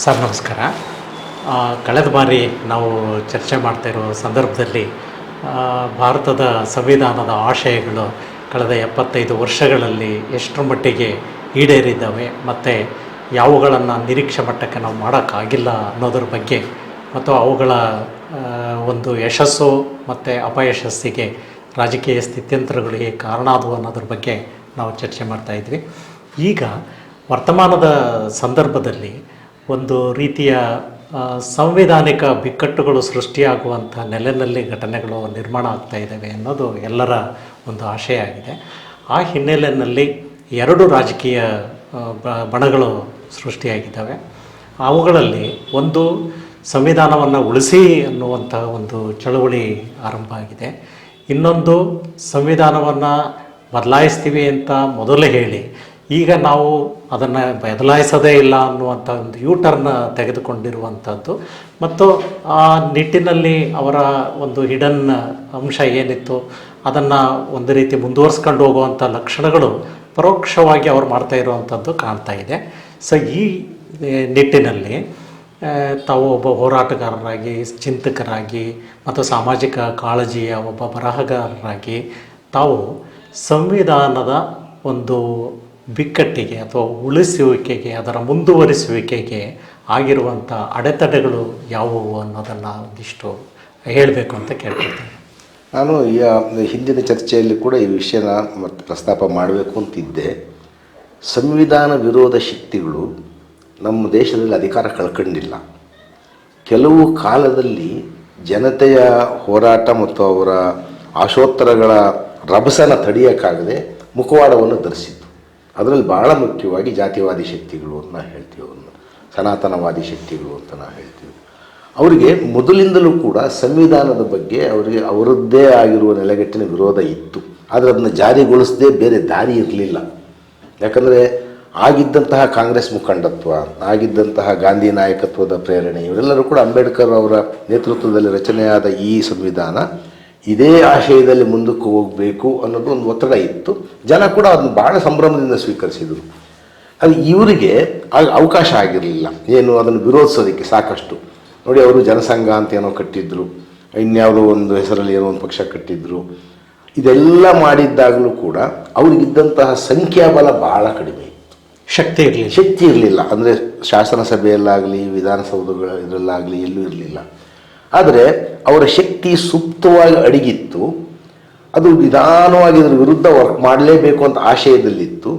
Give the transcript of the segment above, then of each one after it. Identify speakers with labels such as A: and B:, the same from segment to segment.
A: Sir ನಮಸ್ಕಾರ. ಕಳೆದ ಬಾರಿ ನಾವು ಚರ್ಚೆ ಮಾಡ್ತಾ ಇರೋ ಸಂದರ್ಭದಲ್ಲಿ ಭಾರತದ ಸಂವಿಧಾನದ ಆಶಯಗಳು ಕಳೆದ 75 ವರ್ಷಗಳಲ್ಲಿ ಎಷ್ಟರ ಮಟ್ಟಿಗೆ ಈಡೇರಿದ್ದಾವೆ ಮತ್ತು ಯಾವುಗಳನ್ನು ನಿರೀಕ್ಷೆ ಮಟ್ಟಕ್ಕೆ ನಾವು ಮಾಡೋಕ್ಕಾಗಿಲ್ಲ ಅನ್ನೋದ್ರ ಬಗ್ಗೆ ಮತ್ತು ಅವುಗಳ ಒಂದು ಯಶಸ್ಸು ಮತ್ತು ಅಪಯಶಸ್ಸಿಗೆ ರಾಜಕೀಯ ಸ್ಥಿತ್ಯಂತರಗಳಿಗೆ ಕಾರಣ ಆದವು ಅನ್ನೋದ್ರ ಬಗ್ಗೆ ನಾವು ಚರ್ಚೆ ಮಾಡ್ತಾಯಿದ್ವಿ. ಈಗ ವರ್ತಮಾನದ ಸಂದರ್ಭದಲ್ಲಿ ಒಂದು ರೀತಿಯ ಸಂವಿಧಾನಿಕ ಬಿಕ್ಕಟ್ಟುಗಳು ಸೃಷ್ಟಿಯಾಗುವಂಥ ನೆಲೆಯಲ್ಲಿ ಘಟನೆಗಳು ನಿರ್ಮಾಣ ಆಗ್ತಾ ಇದ್ದಾವೆ ಅನ್ನೋದು ಎಲ್ಲರ ಒಂದು ಆಶಯ ಆಗಿದೆ. ಆ ಹಿನ್ನೆಲೆಯಲ್ಲಿ ಎರಡು ರಾಜಕೀಯ ಬಣಗಳು ಸೃಷ್ಟಿಯಾಗಿದ್ದಾವೆ. ಅವುಗಳಲ್ಲಿ ಒಂದು ಸಂವಿಧಾನವನ್ನು ಉಳಿಸಿ ಅನ್ನುವಂಥ ಒಂದು ಚಳುವಳಿ ಆರಂಭ ಆಗಿದೆ. ಇನ್ನೊಂದು ಸಂವಿಧಾನವನ್ನು ಬದಲಾಯಿಸ್ತೀವಿ ಅಂತ ಮೊದಲೇ ಹೇಳಿ ಈಗ ನಾವು ಅದನ್ನು ಬದಲಾಯಿಸೋದೇ ಇಲ್ಲ ಅನ್ನುವಂಥ ಒಂದು ಯೂಟರ್ನ ತೆಗೆದುಕೊಂಡಿರುವಂಥದ್ದು ಮತ್ತು ಆ ನಿಟ್ಟಿನಲ್ಲಿ ಅವರ ಒಂದು ಹಿಡನ್ ಅಂಶ ಏನಿತ್ತು ಅದನ್ನು ಒಂದು ರೀತಿ ಮುಂದುವರಿಸ್ಕೊಂಡು ಹೋಗುವಂಥ ಲಕ್ಷಣಗಳು ಪರೋಕ್ಷವಾಗಿ ಅವ್ರು ಮಾಡ್ತಾ ಇರುವಂಥದ್ದು ಕಾಣ್ತಾ ಇದೆ. ಸೊ ಈ ನಿಟ್ಟಿನಲ್ಲಿ ತಾವು ಒಬ್ಬ ಹೋರಾಟಗಾರರಾಗಿ, ಚಿಂತಕರಾಗಿ ಮತ್ತು ಸಾಮಾಜಿಕ ಕಾಳಜಿಯ ಒಬ್ಬ ಬರಹಗಾರರಾಗಿ ತಾವು ಸಂವಿಧಾನದ ಒಂದು ಬಿಕ್ಕಟ್ಟಿಗೆ ಅಥವಾ ಉಳಿಸುವಿಕೆಗೆ, ಅದರ ಮುಂದುವರಿಸುವಿಕೆಗೆ ಆಗಿರುವಂಥ ಅಡೆತಡೆಗಳು ಯಾವುವು ಅನ್ನೋದನ್ನು ಒಂದಿಷ್ಟು ಹೇಳಬೇಕು ಅಂತ ಕೇಳ್ಕೊಳ್ತೇನೆ.
B: ನಾನು ಹಿಂದಿನ ಚರ್ಚೆಯಲ್ಲಿ ಕೂಡ ಈ ವಿಷಯನ ಮತ್ತೆ ಪ್ರಸ್ತಾಪ ಮಾಡಬೇಕು ಅಂತಿದ್ದೆ. ಸಂವಿಧಾನ ವಿರೋಧ ಶಕ್ತಿಗಳು ನಮ್ಮ ದೇಶದಲ್ಲಿ ಅಧಿಕಾರ ಕಳ್ಕೊಂಡಿಲ್ಲ. ಕೆಲವು ಕಾಲದಲ್ಲಿ ಜನತೆಯ ಹೋರಾಟ ಮತ್ತು ಅವರ ಆಶೋತ್ತರಗಳ ರಭಸನ ತಡೆಯೋಕ್ಕಾಗದೆ ಮುಖವಾಡವನ್ನು ಧರಿಸಿತ್ತು. ಅದರಲ್ಲಿ ಭಾಳ ಮುಖ್ಯವಾಗಿ ಜಾತಿವಾದಿ ಶಕ್ತಿಗಳು ಅಂತ ನಾವು ಹೇಳ್ತೀವಿ, ಅವನ್ನ ಸನಾತನವಾದಿ ಶಕ್ತಿಗಳು ಅಂತ ನಾವು ಹೇಳ್ತೀವಿ. ಅವರಿಗೆ ಮೊದಲಿಂದಲೂ ಕೂಡ ಸಂವಿಧಾನದ ಬಗ್ಗೆ ಅವರಿಗೆ ಅವರದ್ದೇ ಆಗಿರುವ ನೆಲೆಗಟ್ಟಿನ ವಿರೋಧ ಇತ್ತು. ಆದರೆ ಅದನ್ನು ಜಾರಿಗೊಳಿಸದೇ ಬೇರೆ ದಾರಿ ಇರಲಿಲ್ಲ. ಯಾಕಂದರೆ ಆಗಿದ್ದಂತಹ ಕಾಂಗ್ರೆಸ್ ಮುಖಂಡತ್ವ, ಆಗಿದ್ದಂತಹ ಗಾಂಧಿ ನಾಯಕತ್ವದ ಪ್ರೇರಣೆ, ಇವರೆಲ್ಲರೂ ಕೂಡ ಅಂಬೇಡ್ಕರ್ ಅವರ ನೇತೃತ್ವದಲ್ಲಿ ರಚನೆಯಾದ ಈ ಸಂವಿಧಾನ ಇದೇ ಆಶಯದಲ್ಲಿ ಮುಂದಕ್ಕೆ ಹೋಗಬೇಕು ಅನ್ನೋದು ಒಂದು ಒತ್ತಡ ಇತ್ತು. ಜನ ಕೂಡ ಅದನ್ನು ಭಾಳ ಸಂಭ್ರಮದಿಂದ ಸ್ವೀಕರಿಸಿದರು. ಅದು ಇವರಿಗೆ ಅವಕಾಶ ಆಗಿರಲಿಲ್ಲ ಏನು ಅದನ್ನು ವಿರೋಧಿಸೋದಕ್ಕೆ ಸಾಕಷ್ಟು. ನೋಡಿ, ಅವರು ಜನಸಂಘ ಅಂತ ಏನೋ ಕಟ್ಟಿದ್ರು, ಇನ್ಯಾವುದೋ ಒಂದು ಹೆಸರಲ್ಲಿ ಏನೋ ಒಂದು ಪಕ್ಷ ಕಟ್ಟಿದ್ರು. ಇದೆಲ್ಲ ಮಾಡಿದ್ದಾಗಲೂ ಕೂಡ ಅವರಿಗಿದ್ದಂತಹ ಸಂಖ್ಯಾಬಲ ಭಾಳ ಕಡಿಮೆ ಇತ್ತು. ಶಕ್ತಿ ಇರಲಿಲ್ಲ. ಅಂದರೆ ಶಾಸನ ಸಭೆಯಲ್ಲಾಗಲಿ, ವಿಧಾನಸೌಧಗಳ ಇದರಲ್ಲಾಗಲಿ ಎಲ್ಲೂ ಇರಲಿಲ್ಲ. ಆದರೆ ಅವರ ಶಕ್ತಿ ಸುಪ್ತವಾಗಿ ಅಡಗಿತ್ತು. ಅದು ನಿಧಾನವಾಗಿ ಇದರ ವಿರುದ್ಧ ವರ್ಕ್ ಮಾಡಲೇಬೇಕು ಅಂತ ಆಶಯದಲ್ಲಿತ್ತು.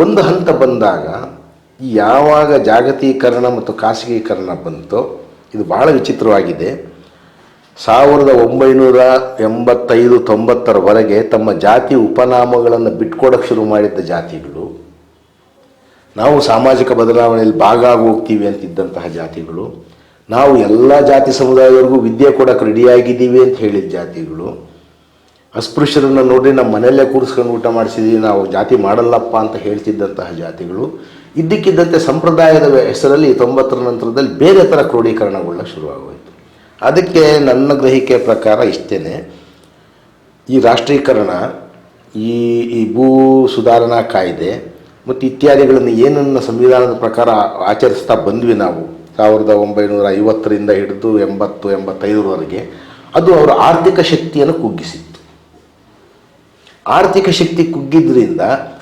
B: ಒಂದು ಹಂತ ಬಂದಾಗ ಯಾವಾಗ ಜಾಗತೀಕರಣ ಮತ್ತು ಖಾಸಗೀಕರಣ ಬಂತೋ, ಇದು ಭಾಳ ವಿಚಿತ್ರವಾಗಿದೆ. 1985-90 ತಮ್ಮ ಜಾತಿ ಉಪನಾಮಗಳನ್ನು ಬಿಟ್ಕೊಡೋಕ್ಕೆ ಶುರು ಮಾಡಿದ್ದ ಜಾತಿಗಳು, ನಾವು ಸಾಮಾಜಿಕ ಬದಲಾವಣೆಯಲ್ಲಿ ಭಾಗ ಆಗಿ ಹೋಗ್ತೀವಿ ಅಂತಿದ್ದಂತಹ ಜಾತಿಗಳು, ನಾವು ಎಲ್ಲ ಜಾತಿ ಸಮುದಾಯದವರೆಗೂ ವಿದ್ಯೆ ಕೊಡೋಕೆ ರೆಡಿಯಾಗಿದ್ದೀವಿ ಅಂತ ಹೇಳಿದ ಜಾತಿಗಳು, ಅಸ್ಪೃಶ್ಯರನ್ನು ನೋಡಿ ನಮ್ಮ ಮನೆಯಲ್ಲೇ ಕೂರಿಸ್ಕೊಂಡು ಊಟ ಮಾಡಿಸಿದ್ದೀವಿ, ನಾವು ಜಾತಿ ಮಾಡಲ್ಲಪ್ಪ ಅಂತ ಹೇಳ್ತಿದ್ದಂತಹ ಜಾತಿಗಳು, ಇದ್ದಕ್ಕಿದ್ದಂತೆ ಸಂಪ್ರದಾಯದ ಹೆಸರಲ್ಲಿ 90ರ ನಂತರದಲ್ಲಿ ಬೇರೆ ಥರ ಕ್ರೋಢೀಕರಣಗೊಳ್ಳಕ್ಕೆ ಶುರುವಾಗೋಯಿತು. ಅದಕ್ಕೆ ನನ್ನ ಗ್ರಹಿಕೆ ಪ್ರಕಾರ ಇಷ್ಟೇ, ಈ ರಾಷ್ಟ್ರೀಕರಣ, ಈ ಭೂ ಸುಧಾರಣಾ ಕಾಯ್ದೆ ಮತ್ತು ಇತ್ಯಾದಿಗಳನ್ನು ಏನನ್ನು ಸಂವಿಧಾನದ ಪ್ರಕಾರ ಆಚರಿಸ್ತಾ ಬಂದ್ವಿ ನಾವು 1950ರಿಂದ ಹಿಡಿದು 80-85ರವರೆಗೆ, ಅದು ಅವರ ಆರ್ಥಿಕ ಶಕ್ತಿಯನ್ನು ಕುಗ್ಗಿಸಿತ್ತು. ಆರ್ಥಿಕ ಶಕ್ತಿ ಕುಗ್ಗಿದ್ರಿಂದ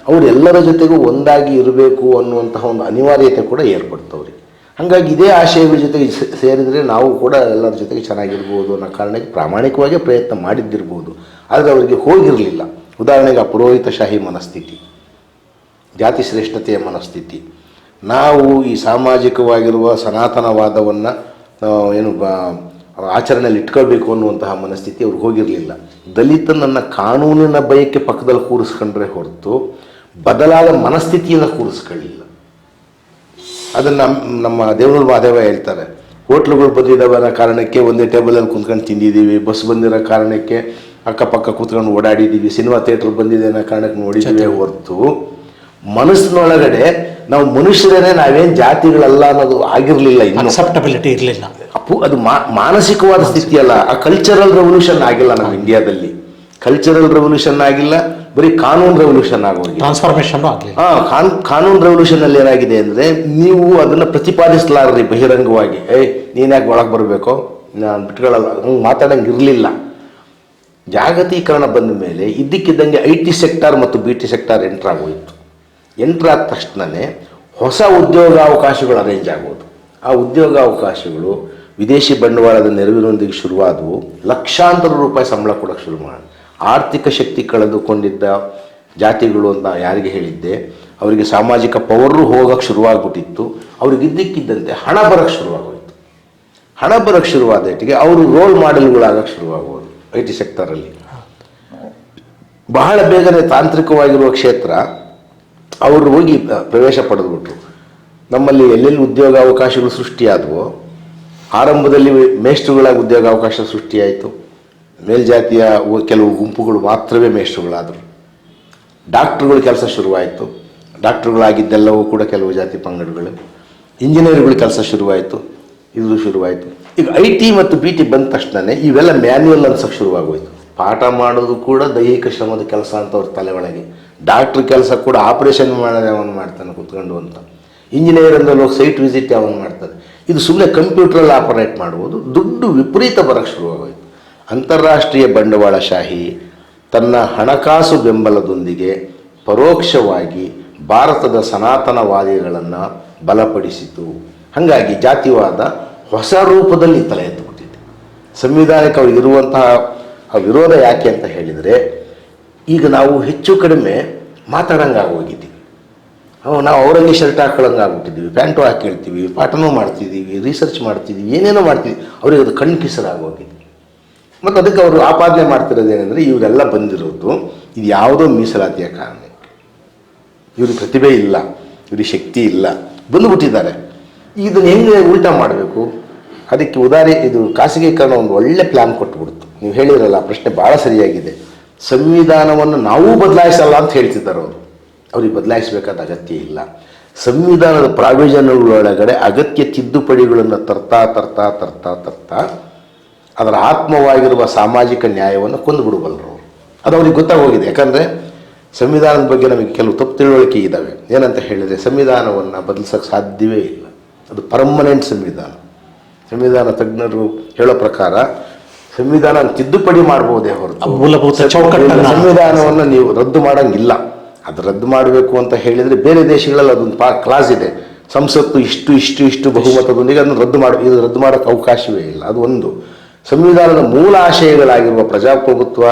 B: ಅವರೆಲ್ಲರ ಜೊತೆಗೂ ಒಂದಾಗಿ ಇರಬೇಕು ಅನ್ನುವಂತಹ ಒಂದು ಅನಿವಾರ್ಯತೆ ಕೂಡ ಏರ್ಪಡ್ತವ್ರಿಗೆ. ಹಾಗಾಗಿ ಇದೇ ಆಶಯಗಳ ಜೊತೆಗೆ ಸೇರಿದರೆ ನಾವು ಕೂಡ ಎಲ್ಲರ ಜೊತೆಗೆ ಚೆನ್ನಾಗಿರ್ಬೋದು ಅನ್ನೋ ಕಾರಣಕ್ಕೆ ಪ್ರಾಮಾಣಿಕವಾಗಿ ಪ್ರಯತ್ನ ಮಾಡಿದ್ದಿರ್ಬೋದು. ಆದರೆ ಅವರಿಗೆ ಹೋಗಿರಲಿಲ್ಲ. ಉದಾಹರಣೆಗೆ ಪುರೋಹಿತಶಾಹಿ ಮನಸ್ಥಿತಿ, ಜಾತಿ ಶ್ರೇಷ್ಠತೆಯ ಮನಸ್ಥಿತಿ, ನಾವು ಈ ಸಾಮಾಜಿಕವಾಗಿರುವ ಸನಾತನವಾದವನ್ನು ಏನು ಆಚರಣೆಯಲ್ಲಿ ಇಟ್ಕೋಬೇಕು ಅನ್ನುವಂತಹ ಮನಸ್ಥಿತಿ ಅವ್ರಿಗೆ ಹೋಗಿರಲಿಲ್ಲ. ದಲಿತನನ್ನು ಕಾನೂನಿನ ಭಯಕ್ಕೆ ಪಕ್ಕದಲ್ಲಿ ಕೂರಿಸ್ಕೊಂಡ್ರೆ ಹೊರತು ಬದಲಾದ ಮನಸ್ಥಿತಿಯನ್ನು ಕೂರಿಸ್ಕೊಳ್ಳಿಲ್ಲ. ಅದನ್ನು ನಮ್ಮ ದೇವನೂರು ಮಹಾದೇವ ಹೇಳ್ತಾರೆ, ಹೋಟ್ಲುಗಳು ಬಂದಿದ್ದಾವೆ ಅನ್ನೋ ಕಾರಣಕ್ಕೆ ಒಂದೇ ಟೇಬಲಲ್ಲಿ ಕುಂತ್ಕೊಂಡು ತಿಂದಿದ್ದೀವಿ, ಬಸ್ ಬಂದಿರೋ ಕಾರಣಕ್ಕೆ ಅಕ್ಕಪಕ್ಕ ಕೂತ್ಕೊಂಡು ಓಡಾಡಿದ್ದೀವಿ, ಸಿನಿಮಾ ಥಿಯೇಟ್ರ್ ಬಂದಿದೆ ಅನ್ನೋ ಕಾರಣಕ್ಕೆ ನೋಡಿದ್ದೀವಿ ಹೊರತು ಮನಸ್ಸಿನೊಳಗಡೆ ನಾವು ಮನುಷ್ಯರೇ, ನಾವೇನು ಜಾತಿಗಳಲ್ಲ ಅನ್ನೋದು ಆಗಿರಲಿಲ್ಲ.
A: ಅಕ್ಸೆಪ್ಟಬಿಲಿಟಿ ಇರಲಿಲ್ಲ.
B: ಅದು ಮಾನಸಿಕವಾದ ಸ್ಥಿತಿ ಅಲ್ಲ. ಆ ಕಲ್ಚರಲ್ ರೆವಲ್ಯೂಷನ್ ಆಗಿಲ್ಲ ನಮ್ಮ ಇಂಡಿಯಾದಲ್ಲಿ. ಕಲ್ಚರಲ್ ರೆವಲ್ಯೂಷನ್ ಆಗಿಲ್ಲ, ಬರೀ ಕಾನೂನು ರೆವಲ್ಯೂಷನ್ ಆಗೋಗಿದೆ.
A: ಟ್ರಾನ್ಸ್ಫಾರ್ಮೇಷನ್ ಆಗಲಿ.
B: ಕಾನೂನು ರೆವಲ್ಯೂಷನಲ್ಲಿ ಏನಾಗಿದೆ ಅಂದರೆ, ನೀವು ಅದನ್ನು ಪ್ರತಿಪಾದಿಸಲಾರ್ರಿ ಬಹಿರಂಗವಾಗಿ. ನೀನು ಯಾಕೆ ಒಳಗೆ ಬರಬೇಕೋ, ನಾನು ಬಿಟ್ಕೊಳ್ಳಲ್ಲ, ಹಂಗೆ ಮಾತಾಡಂಗೆ ಇರಲಿಲ್ಲ. ಜಾಗತೀಕರಣ ಬಂದ ಮೇಲೆ ಇದ್ದಕ್ಕಿದ್ದಂಗೆ IT ಸೆಕ್ಟಾರ್ ಮತ್ತು BT ಸೆಕ್ಟಾರ್ ಎಂಟ್ರ್ ಆಗೋಯಿತು. ಎಂಟ್ರ್ ಆದ ತಕ್ಷಣವೇ ಹೊಸ ಉದ್ಯೋಗಾವಕಾಶಗಳು ಅರೇಂಜ್ ಆಗೋದು. ಆ ಉದ್ಯೋಗಾವಕಾಶಗಳು ವಿದೇಶಿ ಬಂಡವಾಳದ ನೆರವಿನೊಂದಿಗೆ ಶುರುವಾದವು. ಲಕ್ಷಾಂತರ ರೂಪಾಯಿ ಸಂಬಳ ಕೊಡೋಕ್ಕೆ ಶುರು ಮಾಡಿ, ಆರ್ಥಿಕ ಶಕ್ತಿ ಕಳೆದುಕೊಂಡಿದ್ದ ಜಾತಿಗಳು ಅಂತ ಯಾರಿಗೆ ಹೇಳಿದ್ದೆ, ಅವರಿಗೆ ಸಾಮಾಜಿಕ ಪವರು ಹೋಗೋಕ್ಕೆ ಶುರುವಾಗ್ಬಿಟ್ಟಿತ್ತು. ಅವ್ರಿಗೆ ಇದ್ದಕ್ಕಿದ್ದಂತೆ ಹಣ ಬರೋಕ್ಕೆ ಶುರುವಾಗೋಯಿತು. ಹಣ ಬರೋಕ್ಕೆ ಶುರುವಾದಟ್ಟಿಗೆ ಅವರು ರೋಲ್ ಮಾಡೆಲ್ಗಳಾಗಕ್ಕೆ ಶುರುವಾಗೋದು. IT ಸೆಕ್ಟರಲ್ಲಿ ಬಹಳ ಬೇಗನೆ ತಾಂತ್ರಿಕವಾಗಿರುವ ಕ್ಷೇತ್ರ ಅವರು ಹೋಗಿ ಪ್ರವೇಶ ಪಡೆದುಬಿಟ್ರು. ನಮ್ಮಲ್ಲಿ ಎಲ್ಲೆಲ್ಲಿ ಉದ್ಯೋಗಾವಕಾಶಗಳು ಸೃಷ್ಟಿಯಾದವೋ, ಆರಂಭದಲ್ಲಿ ಮೇಷ್ಟ್ರುಗಳಾಗಿ ಉದ್ಯೋಗಾವಕಾಶ ಸೃಷ್ಟಿಯಾಯಿತು. ಮೇಲ್ಜಾತಿಯ ಕೆಲವು ಗುಂಪುಗಳು ಮಾತ್ರವೇ ಮೇಷ್ಟ್ರುಗಳಾದರು. ಡಾಕ್ಟ್ರುಗಳ ಕೆಲಸ ಶುರುವಾಯಿತು. ಡಾಕ್ಟ್ರುಗಳಾಗಿದ್ದೆಲ್ಲವೂ ಕೂಡ ಕೆಲವು ಜಾತಿ ಪಂಗಡಗಳು. ಇಂಜಿನಿಯರ್ಗಳ ಕೆಲಸ ಶುರುವಾಯಿತು, ಇದು ಶುರುವಾಯಿತು. ಈಗ IT ಮತ್ತು BT ಬಂದ ತಕ್ಷಣವೇ ಇವೆಲ್ಲ ಮ್ಯಾನ್ಯುವಲ್ ಅನ್ಸೋಕ್ಕೆ ಶುರುವಾಗೋಯ್ತು. ಪಾಠ ಮಾಡೋದು ಕೂಡ ದೈಹಿಕ ಶ್ರಮದ ಕೆಲಸ ಅಂತ ಅವ್ರ ತಲೆ ಒಳಗೆ. ಡಾಕ್ಟ್ರ್ ಕೆಲಸ ಕೂಡ ಆಪರೇಷನ್ ಮಾಡೋದು ಯಾವನು ಮಾಡ್ತಾನೆ ಕೂತ್ಕೊಂಡು ಅಂತ. ಇಂಜಿನಿಯರ್ ಅಂದ್ರೆ ಸೈಟ್ ವಿಸಿಟ್ ಯಾವನು ಮಾಡ್ತಾನೆ. ಇದು ಸುಮ್ಮನೆ ಕಂಪ್ಯೂಟ್ರಲ್ಲಿ ಆಪರೇಟ್ ಮಾಡ್ಬೋದು. ದುಡ್ಡು ವಿಪರೀತ ಬರೋಕ್ಕೆ ಶುರುವಾಗೋಯ್ತು. ಅಂತಾರಾಷ್ಟ್ರೀಯ ಬಂಡವಾಳಶಾಹಿ ತನ್ನ ಹಣಕಾಸು ಬೆಂಬಲದೊಂದಿಗೆ ಪರೋಕ್ಷವಾಗಿ ಭಾರತದ ಸನಾತನವಾದಿಗಳನ್ನು ಬಲಪಡಿಸಿತು. ಹಾಗಾಗಿ ಜಾತಿವಾದ ಹೊಸ ರೂಪದಲ್ಲಿ ತಲೆ ಎತ್ತುಬಿಟ್ಟಿದೆ. ಸಂವಿಧಾನಕ್ಕೆ ಅವ್ರಿಗಿರುವಂತಹ ಆ ವಿರೋಧ ಯಾಕೆ ಅಂತ ಹೇಳಿದರೆ, ಈಗ ನಾವು ಹೆಚ್ಚು ಕಡಿಮೆ ಮಾತಾಡೋಂಗಾಗೋಗಿದ್ದೀವಿ. ನಾವು ಅವರಲ್ಲಿ ಶರ್ಟ್ ಹಾಕೊಳ್ಳೋಂಗೆ ಆಗ್ಬಿಟ್ಟಿದ್ದೀವಿ, ಪ್ಯಾಂಟು ಹಾಕಿ ಹೇಳ್ತೀವಿ, ಪಾಠನೂ ಮಾಡ್ತಿದ್ದೀವಿ, ರಿಸರ್ಚ್ ಮಾಡ್ತಿದ್ದೀವಿ, ಏನೇನೋ ಮಾಡ್ತೀವಿ. ಅವ್ರಿಗೆ ಅದು ಕಣ್ಣು ಕಿಸರಾಗೋಗಿದೆ. ಮತ್ತು ಅದಕ್ಕೆ ಅವರು ಆಪಾದನೆ ಮಾಡ್ತಿರೋದೇನೆಂದರೆ, ಇವರೆಲ್ಲ ಬಂದಿರೋದು ಇದು ಯಾವುದೋ ಮೀಸಲಾತಿಯ ಕಾರಣಕ್ಕೆ. ಇವ್ರಿಗೆ ಪ್ರತಿಭೆ ಇಲ್ಲ, ಇವ್ರಿಗೆ ಶಕ್ತಿ ಇಲ್ಲ, ಬಂದುಬಿಟ್ಟಿದ್ದಾರೆ. ಇದನ್ನು ಹೆಂಗೆ ಉಲ್ಟಾ ಮಾಡಬೇಕು? ಅದಕ್ಕೆ ಇದು ಖಾಸಗೀಕರಣ ಒಂದು ಒಳ್ಳೆ ಪ್ಲ್ಯಾನ್ ಕೊಟ್ಟುಬಿಡ್ತು. ನೀವು ಹೇಳಿದ್ರಲ್ಲ, ಆ ಪ್ರಶ್ನೆ ಭಾಳ ಸರಿಯಾಗಿದೆ. ಸಂವಿಧಾನವನ್ನು ನಾವೂ ಬದಲಾಯಿಸಲ್ಲ ಅಂತ ಹೇಳ್ತಿದ್ದಾರೆ ಅವರು. ಅವ್ರಿಗೆ ಬದಲಾಯಿಸಬೇಕಾದ ಅಗತ್ಯ ಇಲ್ಲ. ಸಂವಿಧಾನದ ಪ್ರಾವಿಷನ್ಗಳೊಳಗಡೆ ಅಗತ್ಯ ತಿದ್ದುಪಡಿಗಳನ್ನು ತರ್ತಾ ಅದರ ಆತ್ಮವಾಗಿರುವ ಸಾಮಾಜಿಕ ನ್ಯಾಯವನ್ನು ಕೊಂದುಬಿಡಬಲ್ಲರು ಅವರು. ಅದು ಅವ್ರಿಗೆ ಗೊತ್ತಾಗೋಗಿದೆ. ಯಾಕಂದರೆ ಸಂವಿಧಾನದ ಬಗ್ಗೆ ನಮಗೆ ಕೆಲವು ತಪ್ಪು ತಿಳುವಳಿಕೆ ಇದ್ದಾವೆ. ಏನಂತ ಹೇಳಿದರೆ, ಸಂವಿಧಾನವನ್ನು ಬದಲಿಸೋಕ್ಕೆ ಸಾಧ್ಯವೇ ಇಲ್ಲ. ಅದು ಪರ್ಮನೆಂಟ್ ಸಂವಿಧಾನ. ಸಂವಿಧಾನ ತಜ್ಞರು ಹೇಳೋ ಪ್ರಕಾರ ಸಂವಿಧಾನ ತಿದ್ದುಪಡಿ ಮಾಡ್ಬೋದೇ ಹೊರತು
A: ಮೂಲಭೂತ ಚೌಕಟ್ಟನ್ನು
B: ಸಂವಿಧಾನವನ್ನು ನೀವು ರದ್ದು ಮಾಡೋಂಗಿಲ್ಲ. ಅದು ರದ್ದು ಮಾಡಬೇಕು ಅಂತ ಹೇಳಿದರೆ ಬೇರೆ ದೇಶಗಳಲ್ಲಿ ಅದೊಂದು ಕ್ಲಾಸ್ ಇದೆ. ಸಂಸತ್ತು ಇಷ್ಟು ಬಹುಮತದೊಂದಿಗೆ ಅದನ್ನು ರದ್ದು ಮಾಡೋಕ್ಕೆ ಅವಕಾಶವೇ ಇಲ್ಲ. ಅದು ಒಂದು. ಸಂವಿಧಾನದ ಮೂಲ ಆಶಯಗಳಾಗಿರುವ ಪ್ರಜಾಪ್ರಭುತ್ವ,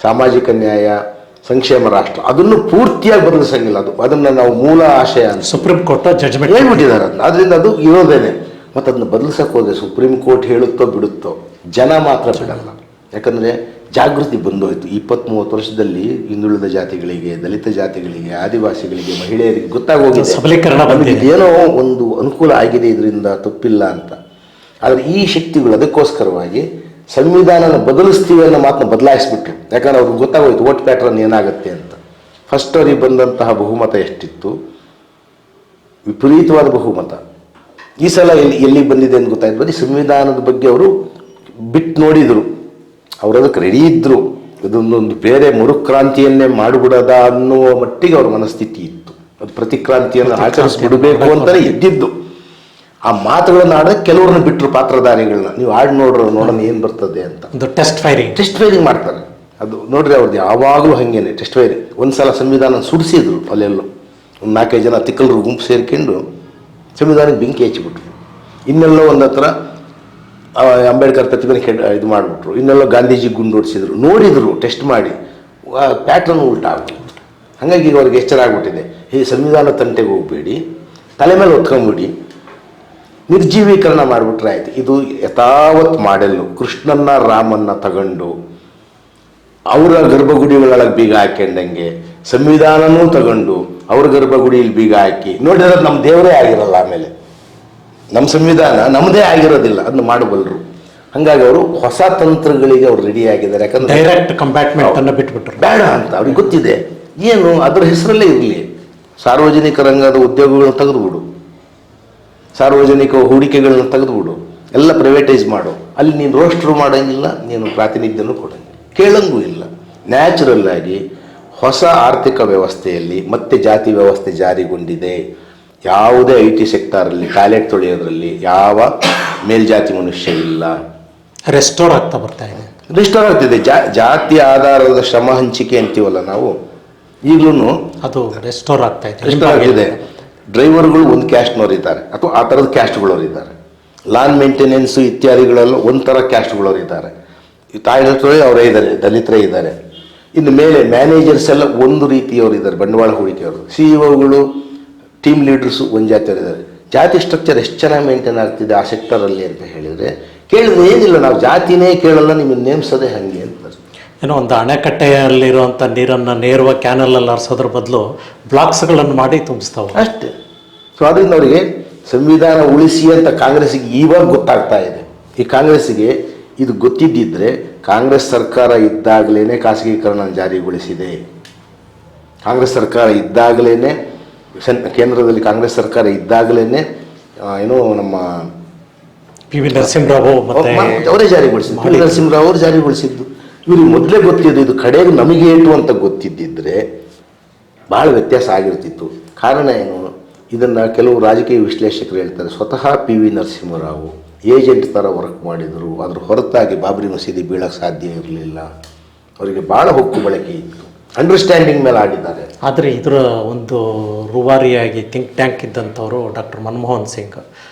B: ಸಾಮಾಜಿಕ ನ್ಯಾಯ, ಸಂಕ್ಷೇಮ ರಾಷ್ಟ್ರ, ಅದನ್ನು ಪೂರ್ತಿಯಾಗಿ ಬದಲಿಸಂಗಿಲ್ಲ. ಅದನ್ನು ನಾವು ಮೂಲ ಆಶಯ ಅಂತ
A: ಸುಪ್ರೀಂ ಕೋರ್ಟ್ ಜಡ್ಜ್ಮೆಂಟ್
B: ಹೇಳ್ಬಿಟ್ಟಿದ್ದಾರೆ. ಅದರಿಂದ ಅದು ಇರೋದೇನೆ. ಮತ್ತು ಅದನ್ನು ಬದಲಿಸಕ್ಕೆ ಹೋದರೆ ಸುಪ್ರೀಂ ಕೋರ್ಟ್ ಹೇಳುತ್ತೋ ಬಿಡುತ್ತೋ, ಜನ ಮಾತ್ರ ಬಿಡಲ್ಲ. ಯಾಕಂದರೆ ಜಾಗೃತಿ ಬಂದೋಯ್ತು. 20-30 ವರ್ಷದಲ್ಲಿ ಹಿಂದುಳಿದ ಜಾತಿಗಳಿಗೆ, ದಲಿತ ಜಾತಿಗಳಿಗೆ, ಆದಿವಾಸಿಗಳಿಗೆ, ಮಹಿಳೆಯರಿಗೆ ಗೊತ್ತಾಗೋಗಿದೆ
A: ಸಬಲೀಕರಣ
B: ಏನೋ ಒಂದು ಅನುಕೂಲ ಆಗಿದೆ, ಇದರಿಂದ ತಪ್ಪಿಲ್ಲ ಅಂತ. ಆದರೆ ಈ ಶಕ್ತಿಗಳು ಅದಕ್ಕೋಸ್ಕರವಾಗಿ ಸಂವಿಧಾನನ ಬದಲಿಸ್ತೀವಿ ಅನ್ನೋ ಮಾತನ್ನ ಬದಲಾಯಿಸ್ಬಿಟ್ರು. ಯಾಕಂದ್ರೆ ಅವ್ರಿಗೆ ಗೊತ್ತಾಗೋಯ್ತು ವೋಟ್ ಪ್ಯಾಟ್ರನ್ ಏನಾಗುತ್ತೆ ಅಂತ. ಫಸ್ಟ್ ಅವ್ರಿಗೆ ಬಂದಂತಹ ಬಹುಮತ ಎಷ್ಟಿತ್ತು? ವಿಪರೀತವಾದ ಬಹುಮತ. ಈ ಸಲ ಎಲ್ಲಿ ಬಂದಿದೆ ಅಂತ ಗೊತ್ತಾಯ್ತು. ಬರೀ ಸಂವಿಧಾನದ ಬಗ್ಗೆ ಅವರು ಬಿಟ್ಟು ನೋಡಿದರು. ಅವರು ಅದಕ್ಕೆ ರೆಡಿ ಇದ್ದರು. ಇದೊಂದೊಂದು ಬೇರೆ ಮರುಕ್ರಾಂತಿಯನ್ನೇ ಮಾಡಿಬಿಡೋದ ಅನ್ನುವ ಮಟ್ಟಿಗೆ ಅವ್ರ ಮನಸ್ಥಿತಿ ಇತ್ತು. ಅದು ಪ್ರತಿಕ್ರಾಂತಿಯನ್ನು ಆಚರಿಸ್ಬಿಡಬೇಕು ಅಂತಲೇ ಇದ್ದಿದ್ದು. ಆ ಮಾತುಗಳನ್ನು ಆಡೋಕೆ ಕೆಲವ್ರನ್ನ ಬಿಟ್ಟರು, ಪಾತ್ರಧಾರಿಗಳನ್ನ. ನೀವು ಆಡ್ ನೋಡೋಣ ಏನು ಬರ್ತದೆ ಅಂತ.
A: ಟೆಸ್ಟ್ ಫೈರಿಂಗ್
B: ಮಾಡ್ತಾರೆ. ಅದು ನೋಡ್ರಿ, ಅವ್ರದ್ದು ಯಾವಾಗಲೂ ಹಾಗೇನೆ ಟೆಸ್ಟ್ ಫೈರಿಂಗ್. ಒಂದ್ಸಲ ಸಂವಿಧಾನ ಸುಡಿಸಿದ್ರು ಅಲ್ಲೆಲ್ಲೋ. ಒಂದು 4-5 ಜನ ತಿಕ್ಕಲರು ಗುಂಪು ಸೇರ್ಕೊಂಡು ಸಂವಿಧಾನಕ್ಕೆ ಬೆಂಕಿ ಹಚ್ಚಿಬಿಟ್ರು. ಇನ್ನೆಲ್ಲೋ ಒಂದು ಹತ್ರ ಅಂಬೇಡ್ಕರ್ ಪ್ರತಿಭೆನ ಇದು ಮಾಡಿಬಿಟ್ರು. ಇನ್ನೆಲ್ಲೋ ಗಾಂಧೀಜಿ ಗುಂಡು ಹೊಡಿಸಿದ್ರು. ನೋಡಿದ್ರು, ಟೆಸ್ಟ್ ಮಾಡಿ, ಪ್ಯಾಟ್ರನ್ ಉಲ್ಟಾ ಆಗ್ಬಿಟ್ಟು. ಹಾಗಾಗಿ ಈಗ ಅವ್ರಿಗೆ ಎಚ್ಚರ ಆಗ್ಬಿಟ್ಟಿದೆ. ಈ ಸಂವಿಧಾನ ತಂಟೆಗೆ ಹೋಗಬೇಡಿ, ತಲೆ ಮೇಲೆ ಹೊತ್ಕೊಂಬಿಡಿ, ನಿರ್ಜೀವೀಕರಣ ಮಾಡಿಬಿಟ್ರೆ ಆಯ್ತು. ಇದು ಯಥಾವತ್ ಮಾಡೆಲ್ಲು. ಕೃಷ್ಣನ್ನ ರಾಮನ್ನ ತಗೊಂಡು ಅವರ ಗರ್ಭಗುಡಿಗಳೊಳಗೆ ಬೀಗ ಹಾಕೊಂಡಂಗೆ ಸಂವಿಧಾನನೂ ತಗೊಂಡು ಅವ್ರ ಗರ್ಭಗುಡಿಯಲ್ಲಿ ಬೀಗ ಹಾಕಿ ನೋಡಿದ್ರೆ ನಮ್ಮ ದೇವರೇ ಆಗಿರಲ್ಲ. ಆಮೇಲೆ ನಮ್ಮ ಸಂವಿಧಾನ ನಮ್ಮದೇ ಆಗಿರೋದಿಲ್ಲ, ಅದನ್ನ ಮಾಡಬಲ್ಲರು. ಹಾಗಾಗಿ ಅವರು ಹೊಸ ತಂತ್ರಗಳಿಗೆ ಅವ್ರು ರೆಡಿ ಆಗಿದ್ದಾರೆ. ಯಾಕಂದ್ರೆ
A: ಡೈರೆಕ್ಟ್ ಕಂಪ್ಯಾಟ್ಮೆಂಟ್ ಅನ್ನು ಬಿಟ್ಬಿಟ್ರು.
B: ಬೇಡ ಅಂತ ಅವ್ರಿಗೆ ಗೊತ್ತಿದೆ. ಏನು ಅದರ ಹೆಸರಲ್ಲೇ ಇರಲಿ, ಸಾರ್ವಜನಿಕ ರಂಗದ ಉದ್ಯೋಗಗಳನ್ನ ತೆಗೆದುಬಿಡು, ಸಾರ್ವಜನಿಕ ಹೂಡಿಕೆಗಳನ್ನ ತೆಗೆದುಬಿಡು, ಎಲ್ಲ ಪ್ರೈವೇಟೈಸ್ ಮಾಡು. ಅಲ್ಲಿ ನೀನು ರೋಸ್ಟ್ರು ಮಾಡೋಂಗಿಲ್ಲ, ನೀನು ಪ್ರಾತಿನಿಧ್ಯನೂ ಕೊಡೋಂಗಿಲ್ಲ, ಕೇಳಂಗೂ ಇಲ್ಲ. ನ್ಯಾಚುರಲ್ ಆಗಿ ಹೊಸ ಆರ್ಥಿಕ ವ್ಯವಸ್ಥೆಯಲ್ಲಿ ಮತ್ತೆ ಜಾತಿ ವ್ಯವಸ್ಥೆ ಜಾರಿಗೊಂಡಿದೆ. ಯಾವುದೇ IT ಸೆಕ್ಟಾರಲ್ಲಿ ಟಾಯ್ಲೆಟ್ ತೊಳೆಯೋದ್ರಲ್ಲಿ ಯಾವ ಮೇಲ್ಜಾತಿ ಮನುಷ್ಯ ಇಲ್ಲ.
A: ರೆಸ್ಟೋರ್ ಆಗ್ತಾ ಬರ್ತಾ ಇದೆ.
B: ರಿಸ್ಟೋರ್ ಆಗ್ತಿದೆ. ಜಾತಿ ಆಧಾರದ ಶ್ರಮ ಹಂಚಿಕೆ ಅಂತೀವಲ್ಲ ನಾವು, ಈಗಲೂ
A: ಅದು ರೆಸ್ಟೋರ್ ಆಗ್ತಾ ಇದೆ.
B: ರಿಸ್ಟೋರ್ ಆಗ್ತಿದೆ. ಡ್ರೈವರ್ಗಳು ಒಂದು ಕ್ಯಾಸ್ಟ್ನವ್ರು ಇದ್ದಾರೆ ಅಥವಾ ಆ ಥರದ ಕ್ಯಾಸ್ಟ್ಗಳವ್ರು ಇದ್ದಾರೆ. ಲಾನ್ ಮೇಂಟೆನೆನ್ಸು ಇತ್ಯಾದಿಗಳೆಲ್ಲ ಒಂಥರ ಕ್ಯಾಸ್ಟ್ಗಳವ್ರು ಇದ್ದಾರೆ. ತಾಯಿಗಳೇ ಅವರೇ ಇದ್ದಾರೆ, ದಲಿತರೇ ಇದ್ದಾರೆ. ಇನ್ನು ಮೇಲೆ ಮ್ಯಾನೇಜರ್ಸ್ ಎಲ್ಲ ಒಂದು ರೀತಿಯವರು ಇದ್ದಾರೆ, ಬಂಡವಾಳ ಹೂಡಿಕೆಯವರು. CEOಗಳು, ಟೀಮ್ ಲೀಡರ್ಸು ಒಂದು ಜಾತಿಯವರು ಇದ್ದಾರೆ. ಜಾತಿ ಸ್ಟ್ರಕ್ಚರ್ ಎಷ್ಟು ಚೆನ್ನಾಗಿ ಮೇಂಟೈನ್ ಆಗ್ತಿದೆ ಆ ಸೆಕ್ಟರಲ್ಲಿ ಅಂತ ಹೇಳಿದರೆ, ಕೇಳಿದ್ರೆ ಏನಿಲ್ಲ, ನಾವು ಜಾತಿನೇ ಕೇಳಲ್ಲ, ನಿಮಗೆ ನೇಮಿಸೋದೇ ಹಾಗೆ ಅಂತಾರೆ.
A: ಏನೋ ಒಂದು ಅಣೆಕಟ್ಟೆಯಲ್ಲಿರುವಂಥ ನೀರನ್ನು ನೇರವಾಗಿ ಕ್ಯಾನಲಲ್ಲಿ ಹರಿಸೋದ್ರ ಬದಲು ಬ್ಲಾಕ್ಸ್ಗಳನ್ನು ಮಾಡಿ ತುಂಬಿಸ್ತಾವೆ
B: ಅಷ್ಟೇ. ಸೊ ಅದರಿಂದ ಅವರಿಗೆ ಸಂವಿಧಾನ ಉಳಿಸಿ ಅಂತ ಕಾಂಗ್ರೆಸ್ಸಿಗೆ ಇವಾಗ ಗೊತ್ತಾಗ್ತಾ ಇದೆ. ಈ ಕಾಂಗ್ರೆಸ್ಸಿಗೆ ಇದು ಗೊತ್ತಿದ್ದಿದ್ರೆ ಕಾಂಗ್ರೆಸ್ ಸರ್ಕಾರ ಇದ್ದಾಗಲೇ ಖಾಸಗೀಕರಣ ಜಾರಿಗೊಳಿಸಿದೆ. ಕಾಂಗ್ರೆಸ್ ಸರ್ಕಾರ ಇದ್ದಾಗಲೇ, ಕೇಂದ್ರದಲ್ಲಿ ಕಾಂಗ್ರೆಸ್ ಸರ್ಕಾರ ಇದ್ದಾಗಲೇ ಏನೋ ನಮ್ಮ
A: PV ನರಸಿಂಹರಾವ್ ಮತ್ತೆ
B: ಅವರೇ ಜಾರಿಗೊಳಿಸಿದ್ದು. PV ನರಸಿಂಹರಾವ್ ಅವರು ಜಾರಿಗೊಳಿಸಿದ್ದು. ಇವ್ರಿಗೆ ಮೊದಲೇ ಗೊತ್ತಿದ್ದು, ಇದು ಕಡೆಗೆ ನಮಗೆ ಏಟು ಅಂತ ಗೊತ್ತಿದ್ದಿದ್ರೆ ಭಾಳ ವ್ಯತ್ಯಾಸ ಆಗಿರ್ತಿತ್ತು. ಕಾರಣ ಏನು? ಇದನ್ನು ಕೆಲವು ರಾಜಕೀಯ ವಿಶ್ಲೇಷಕರು ಹೇಳ್ತಾರೆ, ಸ್ವತಃ PV ನರಸಿಂಹರಾವ್ ಏಜೆಂಟ್ ಥರ ವರ್ಕ್ ಮಾಡಿದರು. ಅದ್ರ ಹೊರತಾಗಿ ಬಾಬರಿ ಮಸೀದಿ ಬೀಳಕ್ಕೆ ಸಾಧ್ಯ ಇರಲಿಲ್ಲ. ಅವರಿಗೆ ಭಾಳ ಹೊಕ್ಕು ಬಳಕೆ ಇತ್ತು, ಅಂಡರ್ಸ್ಟ್ಯಾಂಡಿಂಗ್ ಮೇಲೆ ಆಡಿದ್ದಾರೆ.
A: ಆದರೆ ಇದರ ಒಂದು ರೂವಾರಿಯಾಗಿ ಥಿಂಕ್ ಟ್ಯಾಂಕ್ ಇದ್ದಂಥವರು ಡಾಕ್ಟರ್ ಮನಮೋಹನ್ ಸಿಂಗ್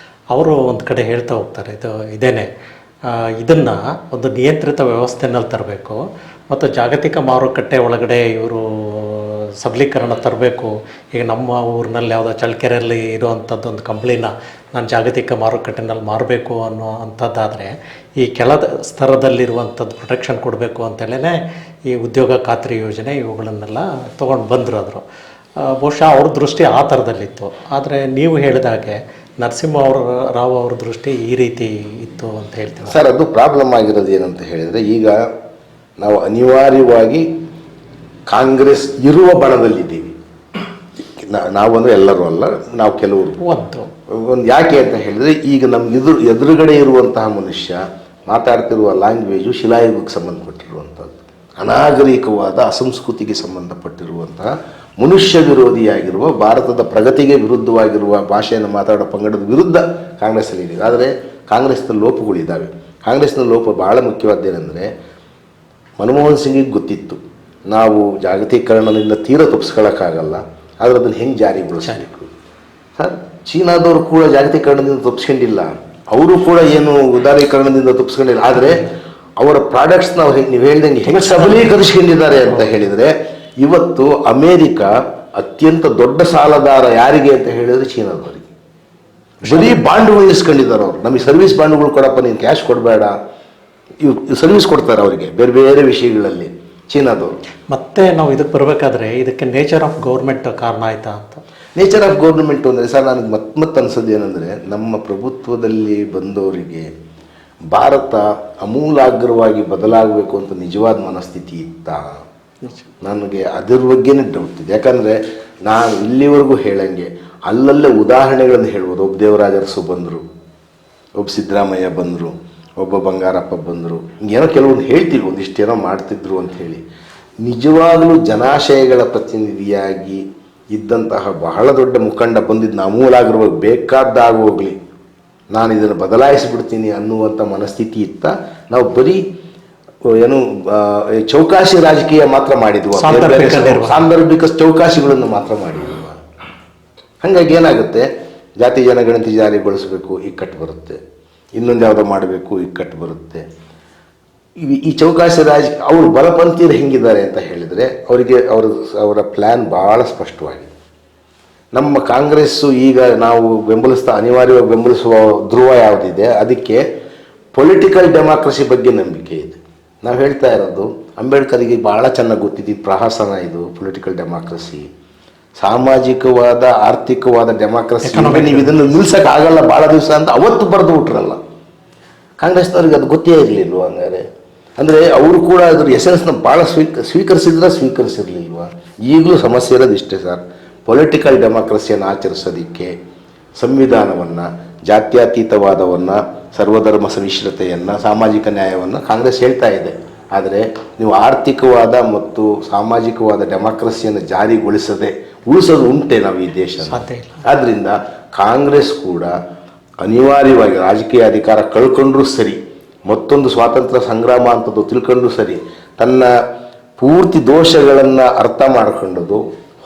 A: ಅವರು ಒಂದು ಕಡೆ ಹೇಳ್ತಾ ಹೋಗ್ತಾರೆ, ಇದೇನೆ ಇದನ್ನು ಒಂದು ನಿಯಂತ್ರಿತ ವ್ಯವಸ್ಥೆನಲ್ಲಿ ತರಬೇಕು ಮತ್ತು ಜಾಗತಿಕ ಮಾರುಕಟ್ಟೆ ಒಳಗಡೆ ಇವರು ಸಬಲೀಕರಣ ತರಬೇಕು. ಈಗ ನಮ್ಮ ಊರಿನಲ್ಲಿ ಯಾವುದೋ ಚಳ್ಳಕೆರೆಯಲ್ಲಿ ಇರುವಂಥದ್ದು ಒಂದು ಕಂಪ್ನಿನ ನಾನು ಜಾಗತಿಕ ಮಾರುಕಟ್ಟೆನಲ್ಲಿ ಮಾರಬೇಕು ಅನ್ನೋ ಅಂಥದ್ದಾದರೆ ಈ ಕೆಳ ಸ್ತರದಲ್ಲಿರುವಂಥದ್ದು ಪ್ರೊಟೆಕ್ಷನ್ ಕೊಡಬೇಕು ಅಂತೇಳೇ ಈ ಉದ್ಯೋಗ ಖಾತ್ರಿ ಯೋಜನೆ ಇವುಗಳನ್ನೆಲ್ಲ ತೊಗೊಂಡು ಬಂದರು. ಬಹುಶಃ ಅವ್ರ ದೃಷ್ಟಿ ಆ ಥರದಲ್ಲಿತ್ತು. ಆದರೆ ನೀವು ಹೇಳಿದ ಹಾಗೆ ರಾವ್ ಅವ್ರ ದೃಷ್ಟಿ ಈ ರೀತಿ ಇತ್ತು ಅಂತ ಹೇಳ್ತೀವಿ
B: ಸರ್. ಅದು ಪ್ರಾಬ್ಲಮ್ ಆಗಿರೋದು ಏನಂತ ಹೇಳಿದರೆ, ಈಗ ನಾವು ಅನಿವಾರ್ಯವಾಗಿ ಕಾಂಗ್ರೆಸ್ ಇರುವ ಬಣದಲ್ಲಿದ್ದೀವಿ. ನಾವು ಅಂದರೆ ಎಲ್ಲರೂ ಅಲ್ಲ, ನಾವು ಕೆಲವರು ಒಂದು ಯಾಕೆ ಅಂತ ಹೇಳಿದರೆ, ಈಗ ನಮ್ಮ ಎದುರುಗಡೆ ಇರುವಂತಹ ಮನುಷ್ಯ ಮಾತಾಡ್ತಿರುವ ಲ್ಯಾಂಗ್ವೇಜು ಶಿಲಾಯುಗಕ್ಕೆ ಸಂಬಂಧಪಟ್ಟಿರುವಂಥದ್ದು, ಅನಾಗರಿಕವಾದ ಅಸಂಸ್ಕೃತಿಗೆ ಸಂಬಂಧಪಟ್ಟಿರುವಂತಹ ಮನುಷ್ಯ ವಿರೋಧಿಯಾಗಿರುವ, ಭಾರತದ ಪ್ರಗತಿಗೆ ವಿರುದ್ಧವಾಗಿರುವ ಭಾಷೆಯನ್ನು ಮಾತಾಡೋ ಪಂಗಡದ ವಿರುದ್ಧ ಕಾಂಗ್ರೆಸ್ಸಲ್ಲಿದೆ. ಆದರೆ ಕಾಂಗ್ರೆಸ್ನ ಲೋಪಗಳಿದ್ದಾವೆ. ಕಾಂಗ್ರೆಸ್ನ ಲೋಪ ಭಾಳ ಮುಖ್ಯವಾದ್ದೇನೆಂದರೆ, ಮನಮೋಹನ್ ಸಿಂಗಿಗೆ ಗೊತ್ತಿತ್ತು ನಾವು ಜಾಗತೀಕರಣದಿಂದ ತೀರ ತಪ್ಪಿಸ್ಕೊಳ್ಳೋಕ್ಕಾಗಲ್ಲ, ಆದರೆ ಅದನ್ನು ಹೆಂಗೆ ಜಾರಿಗೊಳಿಸಬೇಕು. ಸರ್, ಚೀನಾದವರು ಕೂಡ ಜಾಗತೀಕರಣದಿಂದ ತಪ್ಪಿಸ್ಕೊಂಡಿಲ್ಲ, ಅವರು ಕೂಡ ಏನು ಉದಾರೀಕರಣದಿಂದ ತಪ್ಪಿಸ್ಕೊಂಡಿಲ್ಲ. ಆದರೆ ಅವರ ಪ್ರಾಡಕ್ಟ್ಸ್ನ ಅವ್ರು ನೀವು ಹೇಳ್ದಂಗೆ ಹೆಂಗೆ ಸಬಲೀಕರಿಸ್ಕೊಂಡಿದ್ದಾರೆ ಅಂತ ಹೇಳಿದರೆ, ಇವತ್ತು ಅಮೇರಿಕ ಅತ್ಯಂತ ದೊಡ್ಡ ಸಾಲದಾರ ಯಾರಿಗೆ ಅಂತ ಹೇಳಿದರೆ ಚೀನಾದವರಿಗೆ. ಬರೀ ಬಾಂಡ್ಗಳು ಇಸ್ಕೊಂಡಿದ್ದಾರೆ ಅವರು. ನಮಗೆ ಸರ್ವಿಸ್ ಬಾಂಡ್ಗಳು ಕೊಡಪ್ಪ, ನೀನು ಕ್ಯಾಶ್ ಕೊಡಬೇಡ, ಇವು ಸರ್ವಿಸ್ ಕೊಡ್ತಾರೆ ಅವರಿಗೆ ಬೇರೆ ಬೇರೆ ವಿಷಯಗಳಲ್ಲಿ ಚೀನಾದವರು.
A: ಮತ್ತೆ ನಾವು ಇದಕ್ಕೆ ಬರಬೇಕಾದ್ರೆ ಇದಕ್ಕೆ ನೇಚರ್ ಆಫ್ ಗೌರ್ಮೆಂಟ್ ಕಾರಣ ಆಯ್ತಾ ಅಂತ.
B: ನೇಚರ್ ಆಫ್ ಗೌರ್ಮೆಂಟ್ ಅಂದರೆ ಸರ್, ನನಗೆ ಮತ್ತೆ ಅನ್ಸೋದು ಏನಂದರೆ, ನಮ್ಮ ಪ್ರಭುತ್ವದಲ್ಲಿ ಬಂದವರಿಗೆ ಭಾರತ ಅಮೂಲಾಗ್ರವಾಗಿ ಬದಲಾಗಬೇಕು ಅಂತ ನಿಜವಾದ ಮನಸ್ಥಿತಿ ಇತ್ತಾ? ನನಗೆ ಅದ್ರ ಬಗ್ಗೆನೇ ಡೌಟ್ ಇದೆ. ಯಾಕಂದರೆ ನಾನು ಇಲ್ಲಿವರೆಗೂ ಹೇಳಂಗೆ ಅಲ್ಲಲ್ಲೇ ಉದಾಹರಣೆಗಳನ್ನು ಹೇಳ್ಬೋದು. ಒಬ್ಬ ದೇವರಾಜ ಅರಸು ಬಂದರು, ಒಬ್ಬ ಸಿದ್ದರಾಮಯ್ಯ ಬಂದರು, ಒಬ್ಬ ಬಂಗಾರಪ್ಪ ಬಂದರು, ಹಿಂಗೇನೋ ಕೆಲವೊಂದು ಹೇಳ್ತೀವಿ, ಒಂದಿಷ್ಟೇನೋ ಮಾಡ್ತಿದ್ರು ಅಂಥೇಳಿ. ನಿಜವಾಗಲೂ ಜನಾಶಯಗಳ ಪ್ರತಿನಿಧಿಯಾಗಿ ಇದ್ದಂತಹ ಬಹಳ ದೊಡ್ಡ ಮುಖಂಡ ಬಂದಿದ್ದು ಅಮೂಲಾಗ್ರವಾಗಿ ಬೇಕಾದ್ದಾಗಿ ಹೋಗಲಿ, ನಾನು ಇದನ್ನು ಬದಲಾಯಿಸಿಬಿಡ್ತೀನಿ ಅನ್ನುವಂಥ ಮನಸ್ಥಿತಿ ಇತ್ತ. ನಾವು ಬರೀ ಏನು ಚೌಕಾಶಿ ರಾಜಕೀಯ ಮಾತ್ರ ಮಾಡಿದ್ವು, ಸಾಂದರ್ಭಿಕ ಚೌಕಾಶಿಗಳನ್ನು ಮಾತ್ರ ಮಾಡಿದ್ವು. ಹಾಗಾಗಿ ಏನಾಗುತ್ತೆ, ಜಾತಿ ಜನಗಣತಿ ಜಾರಿಗೊಳಿಸಬೇಕು, ಇಕ್ಕಟ್ಟು ಬರುತ್ತೆ. ಇನ್ನೊಂದು ಯಾವುದೋ ಮಾಡಬೇಕು, ಇಕ್ಕಟ್ಟು ಬರುತ್ತೆ. ಈ ಚೌಕಾಶಿ ಅವರು ಬಲಪಂಥೀಯರು ಹೆಂಗಿದ್ದಾರೆ ಅಂತ ಹೇಳಿದರೆ, ಅವರ ಪ್ಲ್ಯಾನ್ ಭಾಳ ಸ್ಪಷ್ಟವಾಗಿದೆ. ನಮ್ಮ ಕಾಂಗ್ರೆಸ್ಸು ಈಗ ನಾವು ಅನಿವಾರ್ಯವಾಗಿ ಬೆಂಬಲಿಸುವ ಧ್ರುವ ಯಾವುದಿದೆ, ಅದಕ್ಕೆ ಪೊಲಿಟಿಕಲ್ ಡೆಮಾಕ್ರಸಿ ಬಗ್ಗೆ ನಂಬಿಕೆ ಇದೆ. ನಾವು ಹೇಳ್ತಾ ಇರೋದು, ಅಂಬೇಡ್ಕರಿಗೆ ಭಾಳ ಚೆನ್ನಾಗಿ ಗೊತ್ತಿದ್ದು ಪ್ರಹಸನ ಇದು ಪೊಲಿಟಿಕಲ್ ಡೆಮಾಕ್ರಸಿ, ಸಾಮಾಜಿಕವಾದ ಆರ್ಥಿಕವಾದ ಡೆಮಾಕ್ರಸಿ. ನೀವು ಇದನ್ನು ನಿಲ್ಸೋಕ್ಕಾಗಲ್ಲ ಭಾಳ ದಿವಸ ಅಂತ ಅವತ್ತು ಬರೆದು ಬಿಟ್ರಲ್ಲ. ಕಾಂಗ್ರೆಸ್ನವ್ರಿಗೆ ಅದು ಗೊತ್ತೇ ಇರಲಿಲ್ವ? ಹಂಗಾರೆ ಅಂದರೆ ಅವರು ಕೂಡ ಅದ್ರ ಎಸೆನ್ಸ್ನ ಭಾಳ ಸ್ವೀಕರಿಸಿರ್ಲಿಲ್ವ? ಈಗಲೂ ಸಮಸ್ಯೆ ಇರೋದು ಇಷ್ಟೇ ಸರ್. ಪೊಲಿಟಿಕಲ್ ಡೆಮಾಕ್ರಸಿಯನ್ನು ಆಚರಿಸೋದಕ್ಕೆ ಸಂವಿಧಾನವನ್ನು, ಜಾತ್ಯತೀತವಾದವನ್ನು, ಸರ್ವಧರ್ಮ ಸಹಿಷ್ಣುತೆಯನ್ನು, ಸಾಮಾಜಿಕ ನ್ಯಾಯವನ್ನು ಕಾಂಗ್ರೆಸ್ ಹೇಳ್ತಾ ಇದೆ. ಆದರೆ ನೀವು ಆರ್ಥಿಕವಾದ ಮತ್ತು ಸಾಮಾಜಿಕವಾದ ಡೆಮಾಕ್ರಸಿಯನ್ನು ಜಾರಿಗೊಳಿಸದೆ ಉಳಿಸೋದು ಉಂಟೆ ನಾವು ಈ ದೇಶ.
A: ಸಾಧ್ಯ ಇಲ್ಲ.
B: ಆದ್ದರಿಂದ ಕಾಂಗ್ರೆಸ್ ಕೂಡ ಅನಿವಾರ್ಯವಾಗಿ ರಾಜಕೀಯ ಅಧಿಕಾರ ಕಳ್ಕೊಂಡ್ರೂ ಸರಿ, ಮತ್ತೊಂದು ಸ್ವಾತಂತ್ರ್ಯ ಸಂಗ್ರಾಮ ಅಂತದ್ದು ತಿಳ್ಕೊಂಡ್ರೂ ಸರಿ, ತನ್ನ ಪೂರ್ತಿ ದೋಷಗಳನ್ನು ಅರ್ಥ ಮಾಡಿಕೊಂಡದು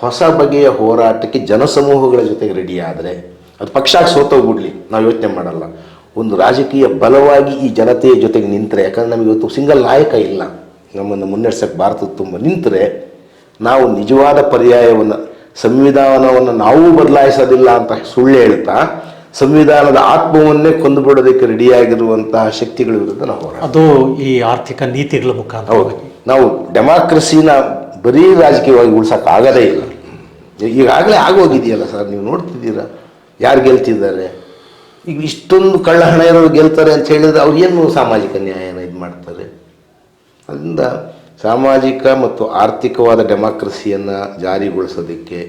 B: ಹೊಸ ಬಗೆಯ ಹೋರಾಟಕ್ಕೆ ಜನಸಮೂಹಗಳ ಜೊತೆಗೆ ರೆಡಿ ಆದರೆ, ಅದು ಪಕ್ಷಕ್ಕೆ ಸೋತೋಗ್ಬಿಡ್ಲಿ ನಾವು ಯೋಚನೆ ಮಾಡಲ್ಲ, ಒಂದು ರಾಜಕೀಯ ಬಲವಾಗಿ ಈ ಜನತೆಯ ಜೊತೆಗೆ ನಿಂತರೆ, ಯಾಕಂದರೆ ನಮಗೆ ಇವತ್ತು ಸಿಂಗಲ್ ನಾಯಕ ಇಲ್ಲ ನಮ್ಮನ್ನು ಮುನ್ನಡೆಸೋಕ್ಕೆ ಭಾರತದ ತುಂಬ ನಿಂತರೆ, ನಾವು ನಿಜವಾದ ಪರ್ಯಾಯವನ್ನು ಸಂವಿಧಾನವನ್ನು ನಾವು ಬದಲಾಯಿಸೋದಿಲ್ಲ ಅಂತ ಸುಳ್ಳು ಹೇಳ್ತಾ ಸಂವಿಧಾನದ ಆತ್ಮವನ್ನೇ ಕೊಂದುಬಿಡೋದಕ್ಕೆ ರೆಡಿಯಾಗಿರುವಂತಹ ಶಕ್ತಿಗಳ ವಿರುದ್ಧ ನಾವು ಹೋರಾಟ.
A: ಅದು ಈ ಆರ್ಥಿಕ ನೀತಿಗಳ ಮುಖಾಂತರ.
B: ಹೌದು, ನಾವು ಡೆಮಾಕ್ರಸಿನ ಬರೀ ರಾಜಕೀಯವಾಗಿ ಉಳ್ಸೋಕ್ಕಾಗದೇ ಇಲ್ಲ. ಈಗಾಗಲೇ ಆಗೋಗಿದೆಯಲ್ಲ ಸರ್, ನೀವು ನೋಡ್ತಿದ್ದೀರಾ ಯಾರು ಗೆಲ್ತಿದ್ದಾರೆ. ಈಗ ಇಷ್ಟೊಂದು ಕಳ್ಳ ಹಣ ಇರೋರು ಗೆಲ್ತಾರೆ ಅಂತ ಹೇಳಿದ್ರೆ ಅವ್ರು ಏನು ಸಾಮಾಜಿಕ ನ್ಯಾಯನ ಇದು ಮಾಡ್ತಾರೆ. ಅದರಿಂದ ಸಾಮಾಜಿಕ ಮತ್ತು ಆರ್ಥಿಕವಾದ ಡೆಮಾಕ್ರಸಿಯನ್ನು ಜಾರಿಗೊಳಿಸೋದಕ್ಕೆ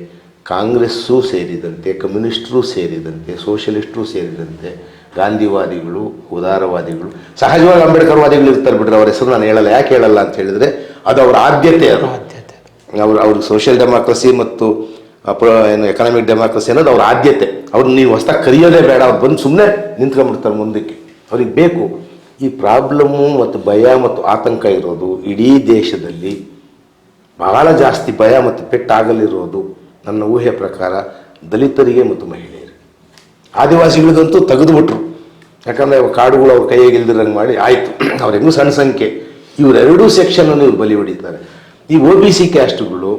B: ಕಾಂಗ್ರೆಸ್ಸೂ ಸೇರಿದಂತೆ, ಕಮ್ಯುನಿಸ್ಟರು ಸೇರಿದಂತೆ, ಸೋಷಲಿಸ್ಟರು ಸೇರಿದಂತೆ, ಗಾಂಧಿವಾದಿಗಳು, ಉದಾರವಾದಿಗಳು, ಸಹಜವಾಗಿ ಅಂಬೇಡ್ಕರ್ವಾದಿಗಳು ಇರ್ತಾರೆ ಬಿಡ್ರೆ, ಅವ್ರ ಹೆಸರು ನಾನು ಹೇಳಲ್ಲ. ಯಾಕೆ ಹೇಳಲ್ಲ ಅಂತ ಹೇಳಿದರೆ ಅದು ಅವರ ಆದ್ಯತೆ. ಅವ್ರಿಗೆ ಸೋಷಿಯಲ್ ಡೆಮಾಕ್ರಸಿ ಮತ್ತು ಏನು ಎಕನಾಮಿಕ್ ಡೆಮಾಕ್ರಸಿ ಅನ್ನೋದು ಅವ್ರ ಆದ್ಯತೆ. ಅವ್ರನ್ನ ನೀವು ಹೊಸದಾಗಿ ಕರೆಯೋದೇ ಬೇಡ, ಅವ್ರು ಬಂದು ಸುಮ್ಮನೆ ನಿಂತ್ಕೊಂಡ್ಬಿಡ್ತಾರೆ ಮುಂದಕ್ಕೆ. ಅವ್ರಿಗೆ ಬೇಕು. ಈ ಪ್ರಾಬ್ಲಮ್ಮು ಮತ್ತು ಭಯ ಮತ್ತು ಆತಂಕ ಇರೋದು ಇಡೀ ದೇಶದಲ್ಲಿ ಬಹಳ ಜಾಸ್ತಿ ಭಯ ಮತ್ತು ಪೆಟ್ಟಾಗಲಿರೋದು ನನ್ನ ಊಹೆ ಪ್ರಕಾರ ದಲಿತರಿಗೆ ಮತ್ತು ಮಹಿಳೆಯರಿಗೆ. ಆದಿವಾಸಿಗಳಿಗಂತೂ ತೆಗೆದುಬಿಟ್ರು, ಯಾಕಂದರೆ ಕಾಡುಗಳು ಅವ್ರ ಕೈಯಾಗಿ ಇಲ್ದಿರಂಗೆ ಮಾಡಿ ಆಯಿತು, ಅವ್ರ ಹೆಂಗೂ ಸಣ್ಣ ಸಂಖ್ಯೆ. ಇವರೆರಡೂ ಸೆಕ್ಷನನ್ನು ಇವ್ರು ಬಲಿ ಹೊಡಿತಾರೆ. ಈ OBC ಕ್ಯಾಸ್ಟ್ಗಳು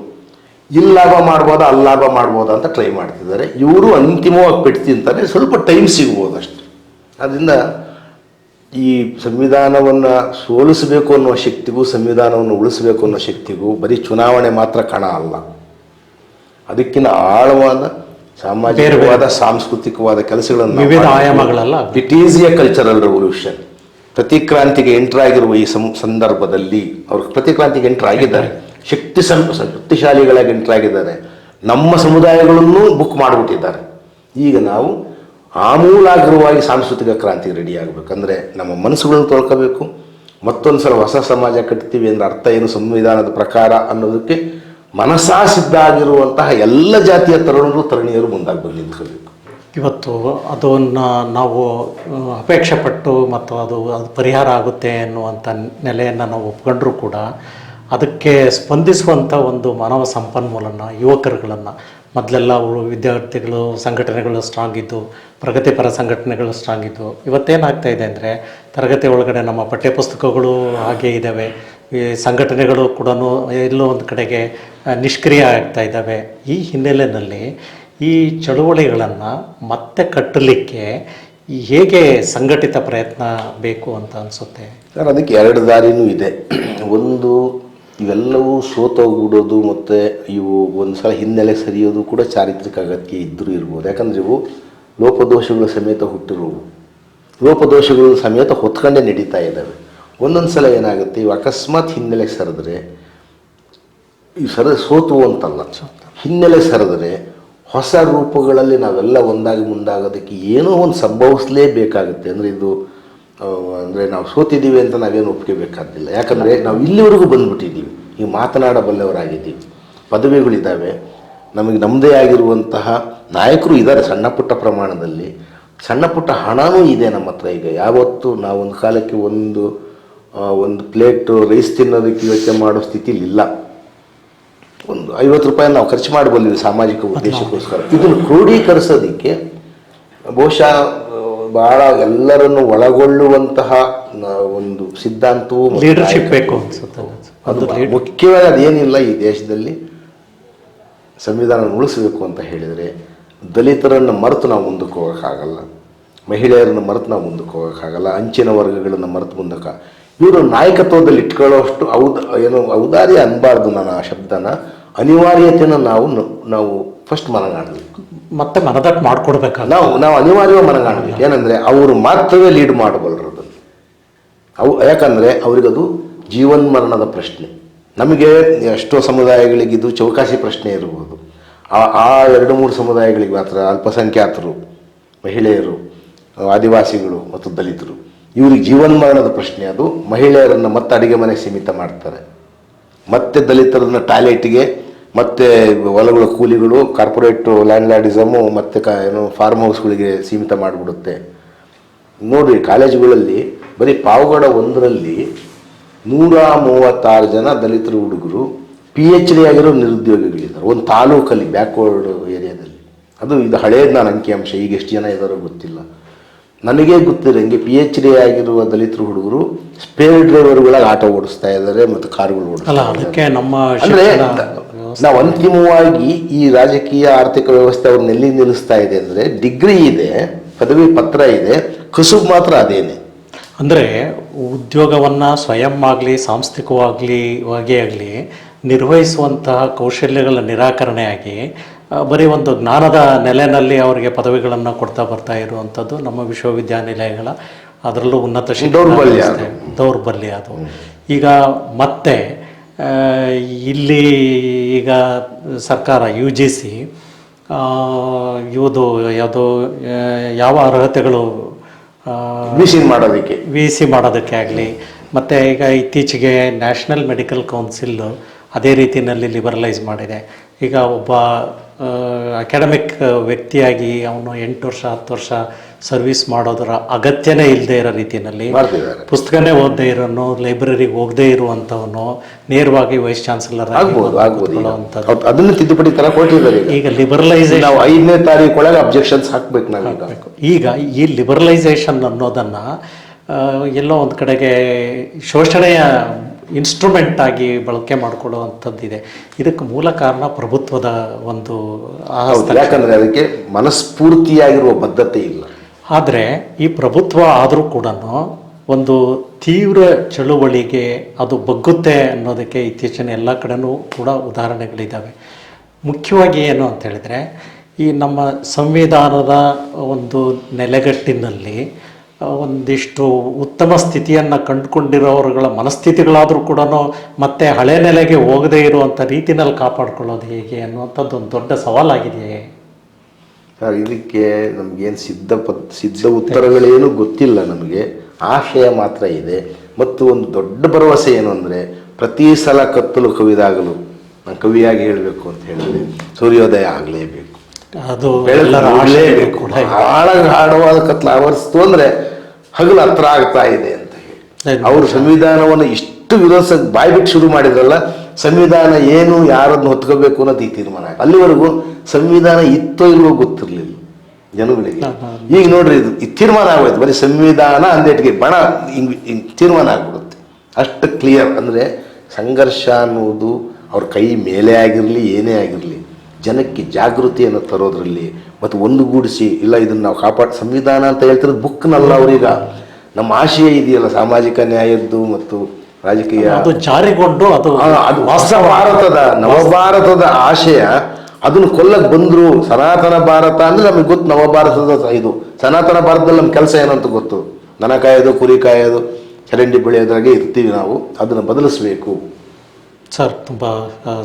B: ಇಲ್ಲಿ ಲಾಭ ಮಾಡ್ಬೋದಾ ಅಲ್ಲಿ ಲಾಭ ಮಾಡ್ಬೋದಾ ಅಂತ ಟ್ರೈ ಮಾಡ್ತಿದ್ದಾರೆ. ಇವರು ಅಂತಿಮವಾಗಿ ಪೆಟ್ಟು ತಿಂತಾರೆ, ಸ್ವಲ್ಪ ಟೈಮ್ ಸಿಗ್ಬೋದು ಅಷ್ಟೆ. ಅದರಿಂದ ಈ ಸಂವಿಧಾನವನ್ನು ಸೋಲಿಸಬೇಕು ಅನ್ನುವ ಶಕ್ತಿಗೂ ಸಂವಿಧಾನವನ್ನು ಉಳಿಸಬೇಕು ಅನ್ನೋ ಶಕ್ತಿಗೂ ಬರೀ ಚುನಾವಣೆ ಮಾತ್ರ ಕಣ ಅಲ್ಲ, ಅದಕ್ಕಿಂತ ಆಳವಾದ ಸಾಮಾಜಿಕವಾದ ಸಾಂಸ್ಕೃತಿಕವಾದ ಕೆಲಸಗಳನ್ನು
A: ವಿವಿಧ ಆಯಾಮಗಳೆಲ್ಲ.
B: It is a cultural revolution. ಪ್ರತಿಕ್ರಾಂತಿಗೆ ಎಂಟರ್ ಆಗಿರುವ ಈ ಸಂದರ್ಭದಲ್ಲಿ ಅವರು ಪ್ರತಿಕ್ರಾಂತಿಗೆ ಎಂಟರ್ ಆಗಿದ್ದಾರೆ, ಶಕ್ತಿಶಾಲಿಗಳಾಗಿ ಎಂಟರ್ ಆಗಿದ್ದಾರೆ. ನಮ್ಮ ಸಮುದಾಯಗಳನ್ನು ಬುಕ್ ಮಾಡಿಬಿಟ್ಟಿದ್ದಾರೆ. ಈಗ ನಾವು ಆಮೂಲಾಗ್ರವಾಗಿ ಸಾಂಸ್ಕೃತಿಕ ಕ್ರಾಂತಿಗೆ ರೆಡಿ ಆಗಬೇಕಂದ್ರೆ ನಮ್ಮ ಮನಸ್ಸುಗಳನ್ನು ತೊಳ್ಕೋಬೇಕು. ಮತ್ತೊಂದು ಸಲ ಹೊಸ ಸಮಾಜ ಕಟ್ತೀವಿ ಅಂದರೆ ಅರ್ಥ ಏನು, ಸಂವಿಧಾನದ ಪ್ರಕಾರ ಅನ್ನೋದಕ್ಕೆ ಮನಸ್ಸಾ ಸಿದ್ಧ ಆಗಿರುವಂತಹ ಎಲ್ಲ ಜಾತಿಯ ತರುಣರು ತರುಣಿಯರು ಮುಂದಾಗಿ ಬಂದು ನಿಂತ್ಕೋಬೇಕು.
A: ಇವತ್ತು ಅದನ್ನು ನಾವು ಅಪೇಕ್ಷೆ ಪಟ್ಟು ಮತ್ತು ಅದು ಪರಿಹಾರ ಆಗುತ್ತೆ ಅನ್ನುವಂಥ ನೆಲೆಯನ್ನು ನಾವು ಒಪ್ಕೊಂಡ್ರೂ ಕೂಡ ಅದಕ್ಕೆ ಸ್ಪಂದಿಸುವಂಥ ಒಂದು ಮಾನವ ಸಂಪನ್ಮೂಲನ, ಯುವಕರುಗಳನ್ನು ಮೊದಲೆಲ್ಲ ಅವರು ವಿದ್ಯಾರ್ಥಿಗಳು ಸಂಘಟನೆಗಳು ಸ್ಟ್ರಾಂಗ್ ಇದ್ದು, ಪ್ರಗತಿಪರ ಸಂಘಟನೆಗಳು ಸ್ಟ್ರಾಂಗ್ ಇದ್ದು. ಇವತ್ತೇನಾಗ್ತಾ ಇದೆ ಅಂದರೆ ತರಗತಿ ಒಳಗಡೆ ನಮ್ಮ ಪಠ್ಯಪುಸ್ತಕಗಳು ಹಾಗೇ ಇದ್ದಾವೆ, ಈ ಸಂಘಟನೆಗಳು ಕೂಡ ಎಲ್ಲೋ ಒಂದು ಕಡೆಗೆ ನಿಷ್ಕ್ರಿಯ ಆಗ್ತಾ ಇದ್ದಾವೆ. ಈ ಹಿನ್ನೆಲೆಯಲ್ಲಿ ಈ ಚಳುವಳಿಗಳನ್ನು ಮತ್ತೆ ಕಟ್ಟಲಿಕ್ಕೆ ಹೇಗೆ ಸಂಘಟಿತ ಪ್ರಯತ್ನ ಬೇಕು ಅಂತ ಅನಿಸುತ್ತೆ
B: ಸರ್? ಅದಕ್ಕೆ ಎರಡು ದಾರಿನೂ ಇದೆ. ಒಂದು, ಇವೆಲ್ಲವೂ ಸೋತೋಗ್ಬಿಡೋದು ಮತ್ತು ಇವು ಒಂದು ಸಲ ಹಿನ್ನೆಲೆ ಸರಿಯೋದು ಕೂಡ ಚಾರಿತ್ರಿಕ ಅಗತ್ಯ ಇದ್ದರೂ ಇರ್ಬೋದು. ಯಾಕಂದರೆ ಇವು ಲೋಪದೋಷಗಳ ಸಮೇತ ಹುಟ್ಟಿರುವು, ಲೋಪದೋಷಗಳು ಸಮೇತ ಹೊತ್ಕೊಂಡೇ ನಡೀತಾ ಇದ್ದಾವೆ. ಒಂದೊಂದು ಸಲ ಏನಾಗುತ್ತೆ, ಇವು ಅಕಸ್ಮಾತ್ ಹಿನ್ನೆಲೆ ಸರಿದ್ರೆ, ಈ ಸೋತು ಅಂತಲ್ಲ, ಹಿನ್ನೆಲೆ ಸರಿದ್ರೆ ಹೊಸ ರೂಪಗಳಲ್ಲಿ ನಾವೆಲ್ಲ ಒಂದಾಗಿ ಮುಂದಾಗೋದಕ್ಕೆ ಏನೋ ಒಂದು ಸಂಭವಿಸಲೇಬೇಕಾಗುತ್ತೆ. ಅಂದರೆ ಇದು ಅಂದರೆ ನಾವು ಸೋತಿದ್ದೀವಿ ಅಂತ ನಾವೇನು ಒಪ್ಕೋಬೇಕಾದಿಲ್ಲ. ಯಾಕಂದರೆ ನಾವು ಇಲ್ಲಿವರೆಗೂ ಬಂದುಬಿಟ್ಟಿದ್ದೀವಿ, ಈಗ ಮಾತನಾಡಬಲ್ಲವರಾಗಿದ್ದೀವಿ, ಪದವಿಗಳಿದ್ದಾವೆ, ನಮಗೆ ನಮ್ಮದೇ ಆಗಿರುವಂತಹ ನಾಯಕರು ಇದ್ದಾರೆ ಸಣ್ಣ ಪುಟ್ಟ ಪ್ರಮಾಣದಲ್ಲಿ, ಸಣ್ಣ ಪುಟ್ಟ ಹಣವೂ ಇದೆ ನಮ್ಮ ಹತ್ರ. ಈಗ ಯಾವತ್ತು ನಾವೊಂದು ಕಾಲಕ್ಕೆ ಒಂದು ಪ್ಲೇಟ್ ರೈಸ್ ತಿನ್ನೋದಕ್ಕೆ ಯೋಚನೆ ಮಾಡೋ ಸ್ಥಿತಿಲಿ ಇಲ್ಲ. ಒಂದು 50 ರೂಪಾಯಿ ನಾವು ಖರ್ಚು ಮಾಡಬಲ್ಲಿವಿ ಸಾಮಾಜಿಕ ಉದ್ದೇಶಕ್ಕೋಸ್ಕರ. ಇದನ್ನು ಕ್ರೋಢೀಕರಿಸೋದಕ್ಕೆ ಬಹುಶಃ ಭಾಳ ಎಲ್ಲರನ್ನು ಒಳಗೊಳ್ಳುವಂತಹ ಒಂದು ಸಿದ್ಧಾಂತವೂ
A: ಲೀಡರ್ಶಿಪ್ ಬೇಕು ಅನ್ಸುತ್ತೆ.
B: ಅದು ಮುಖ್ಯವಾಗಿ ಅದೇನಿಲ್ಲ ಈ ದೇಶದಲ್ಲಿ. ಸಂವಿಧಾನ ಉಳಿಸಬೇಕು ಅಂತ ಹೇಳಿದರೆ ದಲಿತರನ್ನು ಮರೆತು ನಾವು ಮುಂದಕ್ಕೆ ಹೋಗೋಕ್ಕಾಗಲ್ಲ, ಮಹಿಳೆಯರನ್ನು ಮರೆತು ನಾವು ಮುಂದಕ್ಕೆ ಹೋಗೋಕ್ಕಾಗಲ್ಲ, ಅಂಚಿನ ವರ್ಗಗಳನ್ನು ಮರೆತು ಮುಂದಕ್ಕೆ. ಇವರು ನಾಯಕತ್ವದಲ್ಲಿ ಇಟ್ಕೊಳ್ಳೋಷ್ಟು ಔದಾರ್ಯ ಅನ್ಬಾರ್ದು. ನಾನು ಆ ಶಬ್ದನ ಅನಿವಾರ್ಯತೆಯನ್ನು ನಾವು ಫಸ್ಟ್ ಮನಗಾಣಬೇಕು,
A: ಮತ್ತೆ ಮನದಟ್ಟು ಮಾಡಿಕೊಡ್ಬೇಕು.
B: ನಾವು ಅನಿವಾರ್ಯವಾಗಿ ಮನಗಾಣಬೇಕು. ಏನಂದರೆ ಅವರು ಮಾತ್ರವೇ ಲೀಡ್ ಮಾಡಬಲ್ಲರು ಅದನ್ನು. ಯಾಕಂದರೆ ಅವರಿಗದು ಜೀವನ್ಮರಣದ ಪ್ರಶ್ನೆ. ನಮಗೆ ಎಷ್ಟೋ ಸಮುದಾಯಗಳಿಗೆ ಇದು ಚೌಕಾಸಿ ಪ್ರಶ್ನೆ ಇರ್ಬೋದು. ಆ 2-3 ಸಮುದಾಯಗಳಿಗೆ ಮಾತ್ರ, ಅಲ್ಪಸಂಖ್ಯಾತರು, ಮಹಿಳೆಯರು, ಆದಿವಾಸಿಗಳು ಮತ್ತು ದಲಿತರು, ಇವ್ರಿಗೆ ಜೀವನ್ಮರಣದ ಪ್ರಶ್ನೆ ಅದು. ಮಹಿಳೆಯರನ್ನು ಮತ್ತೆ ಅಡುಗೆ ಮನೆಗೆ ಸೀಮಿತ ಮಾಡ್ತಾರೆ, ಮತ್ತೆ ದಲಿತರನ್ನ ಟಾಯ್ಲೆಟ್ಗೆ, ಮತ್ತೆ ಹೊಲಗಳ ಕೂಲಿಗಳು, ಕಾರ್ಪೊರೇಟ್ ಲ್ಯಾಂಡ್ಲಾರ್ಡಿಸಮು, ಮತ್ತು ಏನು ಫಾರ್ಮ್ ಹೌಸ್ಗಳಿಗೆ ಸೀಮಿತ ಮಾಡಿಬಿಡುತ್ತೆ. ನೋಡಿರಿ, ಕಾಲೇಜುಗಳಲ್ಲಿ ಬರೀ ಪಾವಗಡ ಒಂದರಲ್ಲಿ 136 ಜನ ದಲಿತರ ಹುಡುಗರು PhD ಆಗಿರೋ ನಿರುದ್ಯೋಗಿಗಳಿದ್ದಾರೆ ಒಂದು ತಾಲೂಕಲ್ಲಿ, ಬ್ಯಾಕ್ವರ್ಡ್ ಏರಿಯಾದಲ್ಲಿ. ಇದು ಹಳೇದು, ನಾನು ಅಂಕಿಅಂಶ, ಈಗ ಎಷ್ಟು ಜನ ಇದ್ದಾರೋ ಗೊತ್ತಿಲ್ಲ. ನನಗೇ ಗೊತ್ತಿರೋಂಗೆ PhD ಆಗಿರುವ ದಲಿತರು ಹುಡುಗರು ಸ್ಪೇರ್ ಡ್ರೈವರ್ಗಳಾಗಿ ಆಟೋ ಓಡಿಸ್ತಾ ಇದ್ದಾರೆ ಮತ್ತು ಕಾರುಗಳು ಓಡಿಸ್ತಾರೆ.
A: ಅದಕ್ಕೆ ನಮ್ಮ
B: ಅಂದರೆ ನಾವು ಅಂತಿಮವಾಗಿ ಈ ರಾಜಕೀಯ ಆರ್ಥಿಕ ವ್ಯವಸ್ಥೆ ಅವ್ರನ್ನ ಎಲ್ಲಿ ನಿಲ್ಲಿಸ್ತಾ ಇದೆ ಅಂದರೆ, ಡಿಗ್ರಿ ಇದೆ, ಪದವಿ ಪತ್ರ ಇದೆ, ಕಸುಬು ಮಾತ್ರ ಅದೇನೆ.
A: ಅಂದರೆ ಉದ್ಯೋಗವನ್ನು ಸ್ವಯಂ ಆಗಲಿ ಸಾಂಸ್ಥಿಕವಾಗಲಿ ಆಗಲಿ ನಿರ್ವಹಿಸುವಂತಹ ಕೌಶಲ್ಯಗಳ ನಿರಾಕರಣೆಯಾಗಿ ಬರೀ ಒಂದು ಜ್ಞಾನದ ನೆಲೆಯಲ್ಲಿ ಅವರಿಗೆ ಪದವಿಗಳನ್ನು ಕೊಡ್ತಾ ಬರ್ತಾ ಇರುವಂಥದ್ದು ನಮ್ಮ ವಿಶ್ವವಿದ್ಯಾನಿಲಯಗಳ, ಅದರಲ್ಲೂ ಉನ್ನತ ಶಿಕ್ಷಣ ದೌರ್ಬಲ್ಯ ಅದು. ಈಗ ಮತ್ತೆ ಇಲ್ಲಿ ಈಗ ಸರ್ಕಾರ UGC ಇವುದು ಯಾವುದೋ ಯಾವ ಅರ್ಹತೆಗಳು ವಿ ಸಿ ಮಾಡೋದಕ್ಕೆ ಆಗಲಿ, ಮತ್ತು ಈಗ ಇತ್ತೀಚೆಗೆ ನ್ಯಾಷನಲ್ ಮೆಡಿಕಲ್ ಕೌನ್ಸಿಲ್ ಅದೇ ರೀತಿಯಲ್ಲಿ ಲಿಬರಲೈಸ್ ಮಾಡಿದೆ. ಈಗ ಒಬ್ಬ ಅಕಾಡೆಮಿಕ್ ವ್ಯಕ್ತಿಯಾಗಿ ಅವನು 8 ವರ್ಷ 10 ವರ್ಷ ಸರ್ವಿಸ್ ಮಾಡೋದರ ಅಗತ್ಯನೇ ಇಲ್ಲದೆ ಇರೋ ರೀತಿಯಲ್ಲಿ, ಪುಸ್ತಕನೇ ಓದದೇ ಇರೋನು, ಲೈಬ್ರರಿಗೆ ಹೋಗದೇ ಇರುವಂಥವನು ನೇರವಾಗಿ ವೈಸ್ ಚಾನ್ಸಲರ್
B: ಅದನ್ನು ತಿದ್ದುಪಡಿ ತರ ಕೊಟ್ಟಿದ್ದಾರೆ.
A: ಈಗ ಲಿಬರಲೈಸೇಷನ್
B: 5ನೇ ತಾರೀಕು ಅಬ್ಜೆಕ್ಷನ್ಸ್ ಹಾಕ್ಬೇಕು ನಾವು.
A: ಈಗ ಈ ಲಿಬರಲೈಸೇಷನ್ ಅನ್ನೋದನ್ನು ಎಲ್ಲೋ ಒಂದು ಕಡೆಗೆ ಶೋಷಣೆಯ ಇನ್ಸ್ಟ್ರೂಮೆಂಟ್ ಆಗಿ ಬಳಕೆ ಮಾಡಿಕೊಳ್ಳುವಂಥದ್ದಿದೆ. ಇದಕ್ಕೆ ಮೂಲ ಕಾರಣ ಪ್ರಭುತ್ವದ ಒಂದು,
B: ಯಾಕಂದರೆ ಅದಕ್ಕೆ ಮನಸ್ಫೂರ್ತಿಯಾಗಿರುವ ಬದ್ಧತೆ ಇಲ್ಲ.
A: ಆದರೆ ಈ ಪ್ರಭುತ್ವ ಆದರೂ ಕೂಡ ಒಂದು ತೀವ್ರ ಚಳುವಳಿಗೆ ಅದು ಬಗ್ಗುತ್ತೆ ಅನ್ನೋದಕ್ಕೆ ಇತ್ತೀಚಿನ ಎಲ್ಲ ಕಡೆನೂ ಕೂಡ ಉದಾಹರಣೆಗಳಿದ್ದಾವೆ. ಮುಖ್ಯವಾಗಿ ಏನು ಅಂತ ಹೇಳಿದರೆ, ಈ ನಮ್ಮ ಸಂವಿಧಾನದ ಒಂದು ನೆಲೆಗಟ್ಟಿನಲ್ಲಿ ಒಂದಿಷ್ಟು ಉತ್ತಮ ಸ್ಥಿತಿಯನ್ನು ಕಂಡುಕೊಂಡಿರೋರುಗಳ ಮನಸ್ಥಿತಿಗಳಾದರೂ ಕೂಡ ಮತ್ತೆ ಹಳೆ ನೆಲೆಗೆ ಹೋಗದೇ ಇರುವಂಥ ರೀತಿಯಲ್ಲಿ ಕಾಪಾಡ್ಕೊಳ್ಳೋದು ಹೇಗೆ ಅನ್ನುವಂಥದ್ದು ಒಂದು ದೊಡ್ಡ ಸವಾಲಾಗಿದೆಯೇ
B: ಸರ್? ಇದಕ್ಕೆ ನಮಗೇನು ಸಿದ್ಧ ಉತ್ತರಗಳೇನು ಗೊತ್ತಿಲ್ಲ. ನಮಗೆ ಆಶಯ ಮಾತ್ರ ಇದೆ. ಮತ್ತು ಒಂದು ದೊಡ್ಡ ಭರವಸೆ ಏನು ಅಂದರೆ, ಪ್ರತಿ ಸಲ ಕತ್ತಲು ಕವಿದಾಗಲು ನಾನು ಕವಿಯಾಗಿ ಹೇಳಬೇಕು ಅಂತ ಹೇಳಿದ್ರೆ ಸೂರ್ಯೋದಯ ಆಗಲೇಬೇಕು,
A: ಅದು
B: ಆಗಲೇಬೇಕು. ಆಳವಾದ ಕತ್ಲು ಆವರಿಸ್ತು ಅಂದರೆ ಹಗಲು ಹತ್ರ ಆಗ್ತಾ ಇದೆ ಅಂತ ಹೇಳಿ ಅವರು ಸಂವಿಧಾನವನ್ನು ಇಷ್ಟು ವಿರೋಧ ಬಾಯ್ಬಿಟ್ಟು ಶುರು ಮಾಡಿದ್ರಲ್ಲ. ಸಂವಿಧಾನ ಏನು, ಯಾರನ್ನು ಹೊತ್ಕೋಬೇಕು ಅನ್ನೋದು ಈ ತೀರ್ಮಾನ. ಅಲ್ಲಿವರೆಗೂ ಸಂವಿಧಾನ ಇತ್ತೋ ಇಲ್ವೋ ಗೊತ್ತಿರಲಿಲ್ಲ ಜನಗಳಿಗೆ. ಈಗ ನೋಡ್ರಿ, ಇದು ತೀರ್ಮಾನ ಆಗೋಯ್ತು. ಬರೀ ಸಂವಿಧಾನ ಅಂದೇಟಿಗೆ ಬಣ ಹಿಂಗೆ ತೀರ್ಮಾನ ಆಗ್ಬಿಡುತ್ತೆ. ಅಷ್ಟು ಕ್ಲಿಯರ್. ಅಂದರೆ ಸಂಘರ್ಷ ಅನ್ನುವುದು ಅವ್ರ ಕೈ ಮೇಲೆ ಆಗಿರಲಿ, ಏನೇ ಆಗಿರಲಿ, ಜನಕ್ಕೆ ಜಾಗೃತಿಯನ್ನು ತರೋದ್ರಲ್ಲಿ ಮತ್ತು ಒಂದುಗೂಡಿಸಿ, ಇಲ್ಲ ಇದನ್ನು ನಾವು ಸಂವಿಧಾನ ಅಂತ ಹೇಳ್ತಿರೋದು ಬುಕ್ನಲ್ಲ. ಅವರೀಗ ನಮ್ಮ ಆಶಯ ಇದೆಯಲ್ಲ, ಸಾಮಾಜಿಕ ನ್ಯಾಯದ್ದು ಮತ್ತು ರಾಜಕೀಯ,
A: ಅದು ಜಾರಿಗೊಂಡು ಅದು
B: ಹೊಸ ಭಾರತದ ನವಭಾರತದ ಆಶಯ. ಅದನ್ನು ಕೊಲ್ಲಕ್ಕೆ ಬಂದರು. ಸನಾತನ ಭಾರತ ಅಂದರೆ ನಮಗೆ ಗೊತ್ತು, ನವಭಾರತದ ಇದು ಸನಾತನ ಭಾರತದಲ್ಲಿ ನಮ್ಮ ಕೆಲಸ ಏನಂತ ಗೊತ್ತು. ದನ ಕಾಯೋದು, ಕುರಿ ಕಾಯೋದು, ಚರಂಡಿ ಬೆಳೆಯೋದ್ರಾಗೆ ಇರ್ತೀವಿ ನಾವು. ಅದನ್ನು ಬದಲಿಸಬೇಕು
A: ಸರ್. ತುಂಬ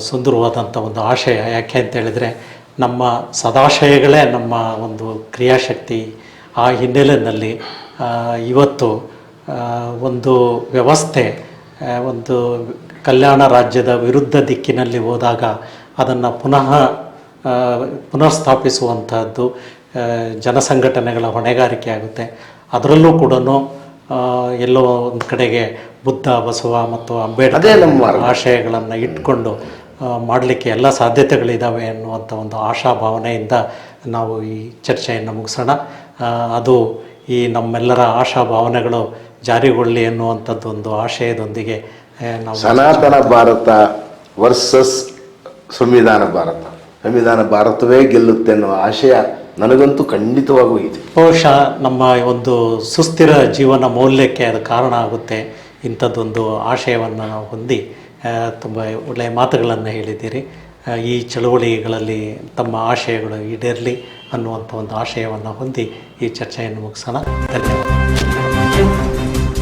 A: ಸುಂದರವಾದಂಥ ಒಂದು ಆಶಯ. ಯಾಕೆ ಅಂತ ಹೇಳಿದರೆ, ನಮ್ಮ ಸದಾಶಯಗಳೇ ನಮ್ಮ ಒಂದು ಕ್ರಿಯಾಶಕ್ತಿ. ಆ ಹಿನ್ನೆಲೆಯಲ್ಲಿ ಇವತ್ತು ಒಂದು ವ್ಯವಸ್ಥೆ ಒಂದು ಕಲ್ಯಾಣ ರಾಜ್ಯದ ವಿರುದ್ಧ ದಿಕ್ಕಿನಲ್ಲಿ ಹೋದಾಗ ಅದನ್ನು ಪುನಃಸ್ಥಾಪಿಸುವಂಥದ್ದು ಜನಸಂಘಟನೆಗಳ ಹೊಣೆಗಾರಿಕೆ ಆಗುತ್ತೆ. ಅದರಲ್ಲೂ ಕೂಡ ಎಲ್ಲೋ ಒಂದು ಕಡೆಗೆ ಬುದ್ಧ, ಬಸವ ಮತ್ತು ಅಂಬೇಡ್ಕರ್ ಆಶಯಗಳನ್ನು ಇಟ್ಕೊಂಡು ಮಾಡಲಿಕ್ಕೆ ಎಲ್ಲ ಸಾಧ್ಯತೆಗಳಿದ್ದಾವೆ ಅನ್ನುವಂಥ ಒಂದು ಆಶಾಭಾವನೆಯಿಂದ ನಾವು ಈ ಚರ್ಚೆಯನ್ನು ಮುಗಿಸೋಣ. ಅದು ಈ ನಮ್ಮೆಲ್ಲರ ಆಶಾಭಾವನೆಗಳು ಜಾರಿಗೊಳ್ಳಿ ಎನ್ನುವಂಥದ್ದು ಒಂದು ಆಶಯದೊಂದಿಗೆ ನಾವು
B: ಸನಾತನ ಭಾರತ ವರ್ಸಸ್ ಸಂವಿಧಾನ ಭಾರತ, ಸಂವಿಧಾನ ಭಾರತವೇ ಗೆಲ್ಲುತ್ತೆ ಅನ್ನೋ ಆಶಯ ನನಗಂತೂ ಖಂಡಿತವಾಗೂ ಇದೆ.
A: ಬಹುಶಃ ನಮ್ಮ ಒಂದು ಸುಸ್ಥಿರ ಜೀವನ ಮೌಲ್ಯಕ್ಕೆ ಅದು ಕಾರಣ ಆಗುತ್ತೆ. ಇಂಥದ್ದೊಂದು ಆಶಯವನ್ನು ನಾವು ಹೊಂದಿ ತುಂಬ ಒಳ್ಳೆಯ ಮಾತುಗಳನ್ನು ಹೇಳಿದ್ದೀರಿ. ಈ ಚಳುವಳಿಗಳಲ್ಲಿ ತಮ್ಮ ಆಶಯಗಳು ಈಡೇರಲಿ ಅನ್ನುವಂಥ ಒಂದು ಆಶಯವನ್ನು ಹೊಂದಿ ಈ ಚರ್ಚೆಯನ್ನು ಮುಗಿಸೋಣ. ಧನ್ಯವಾದ.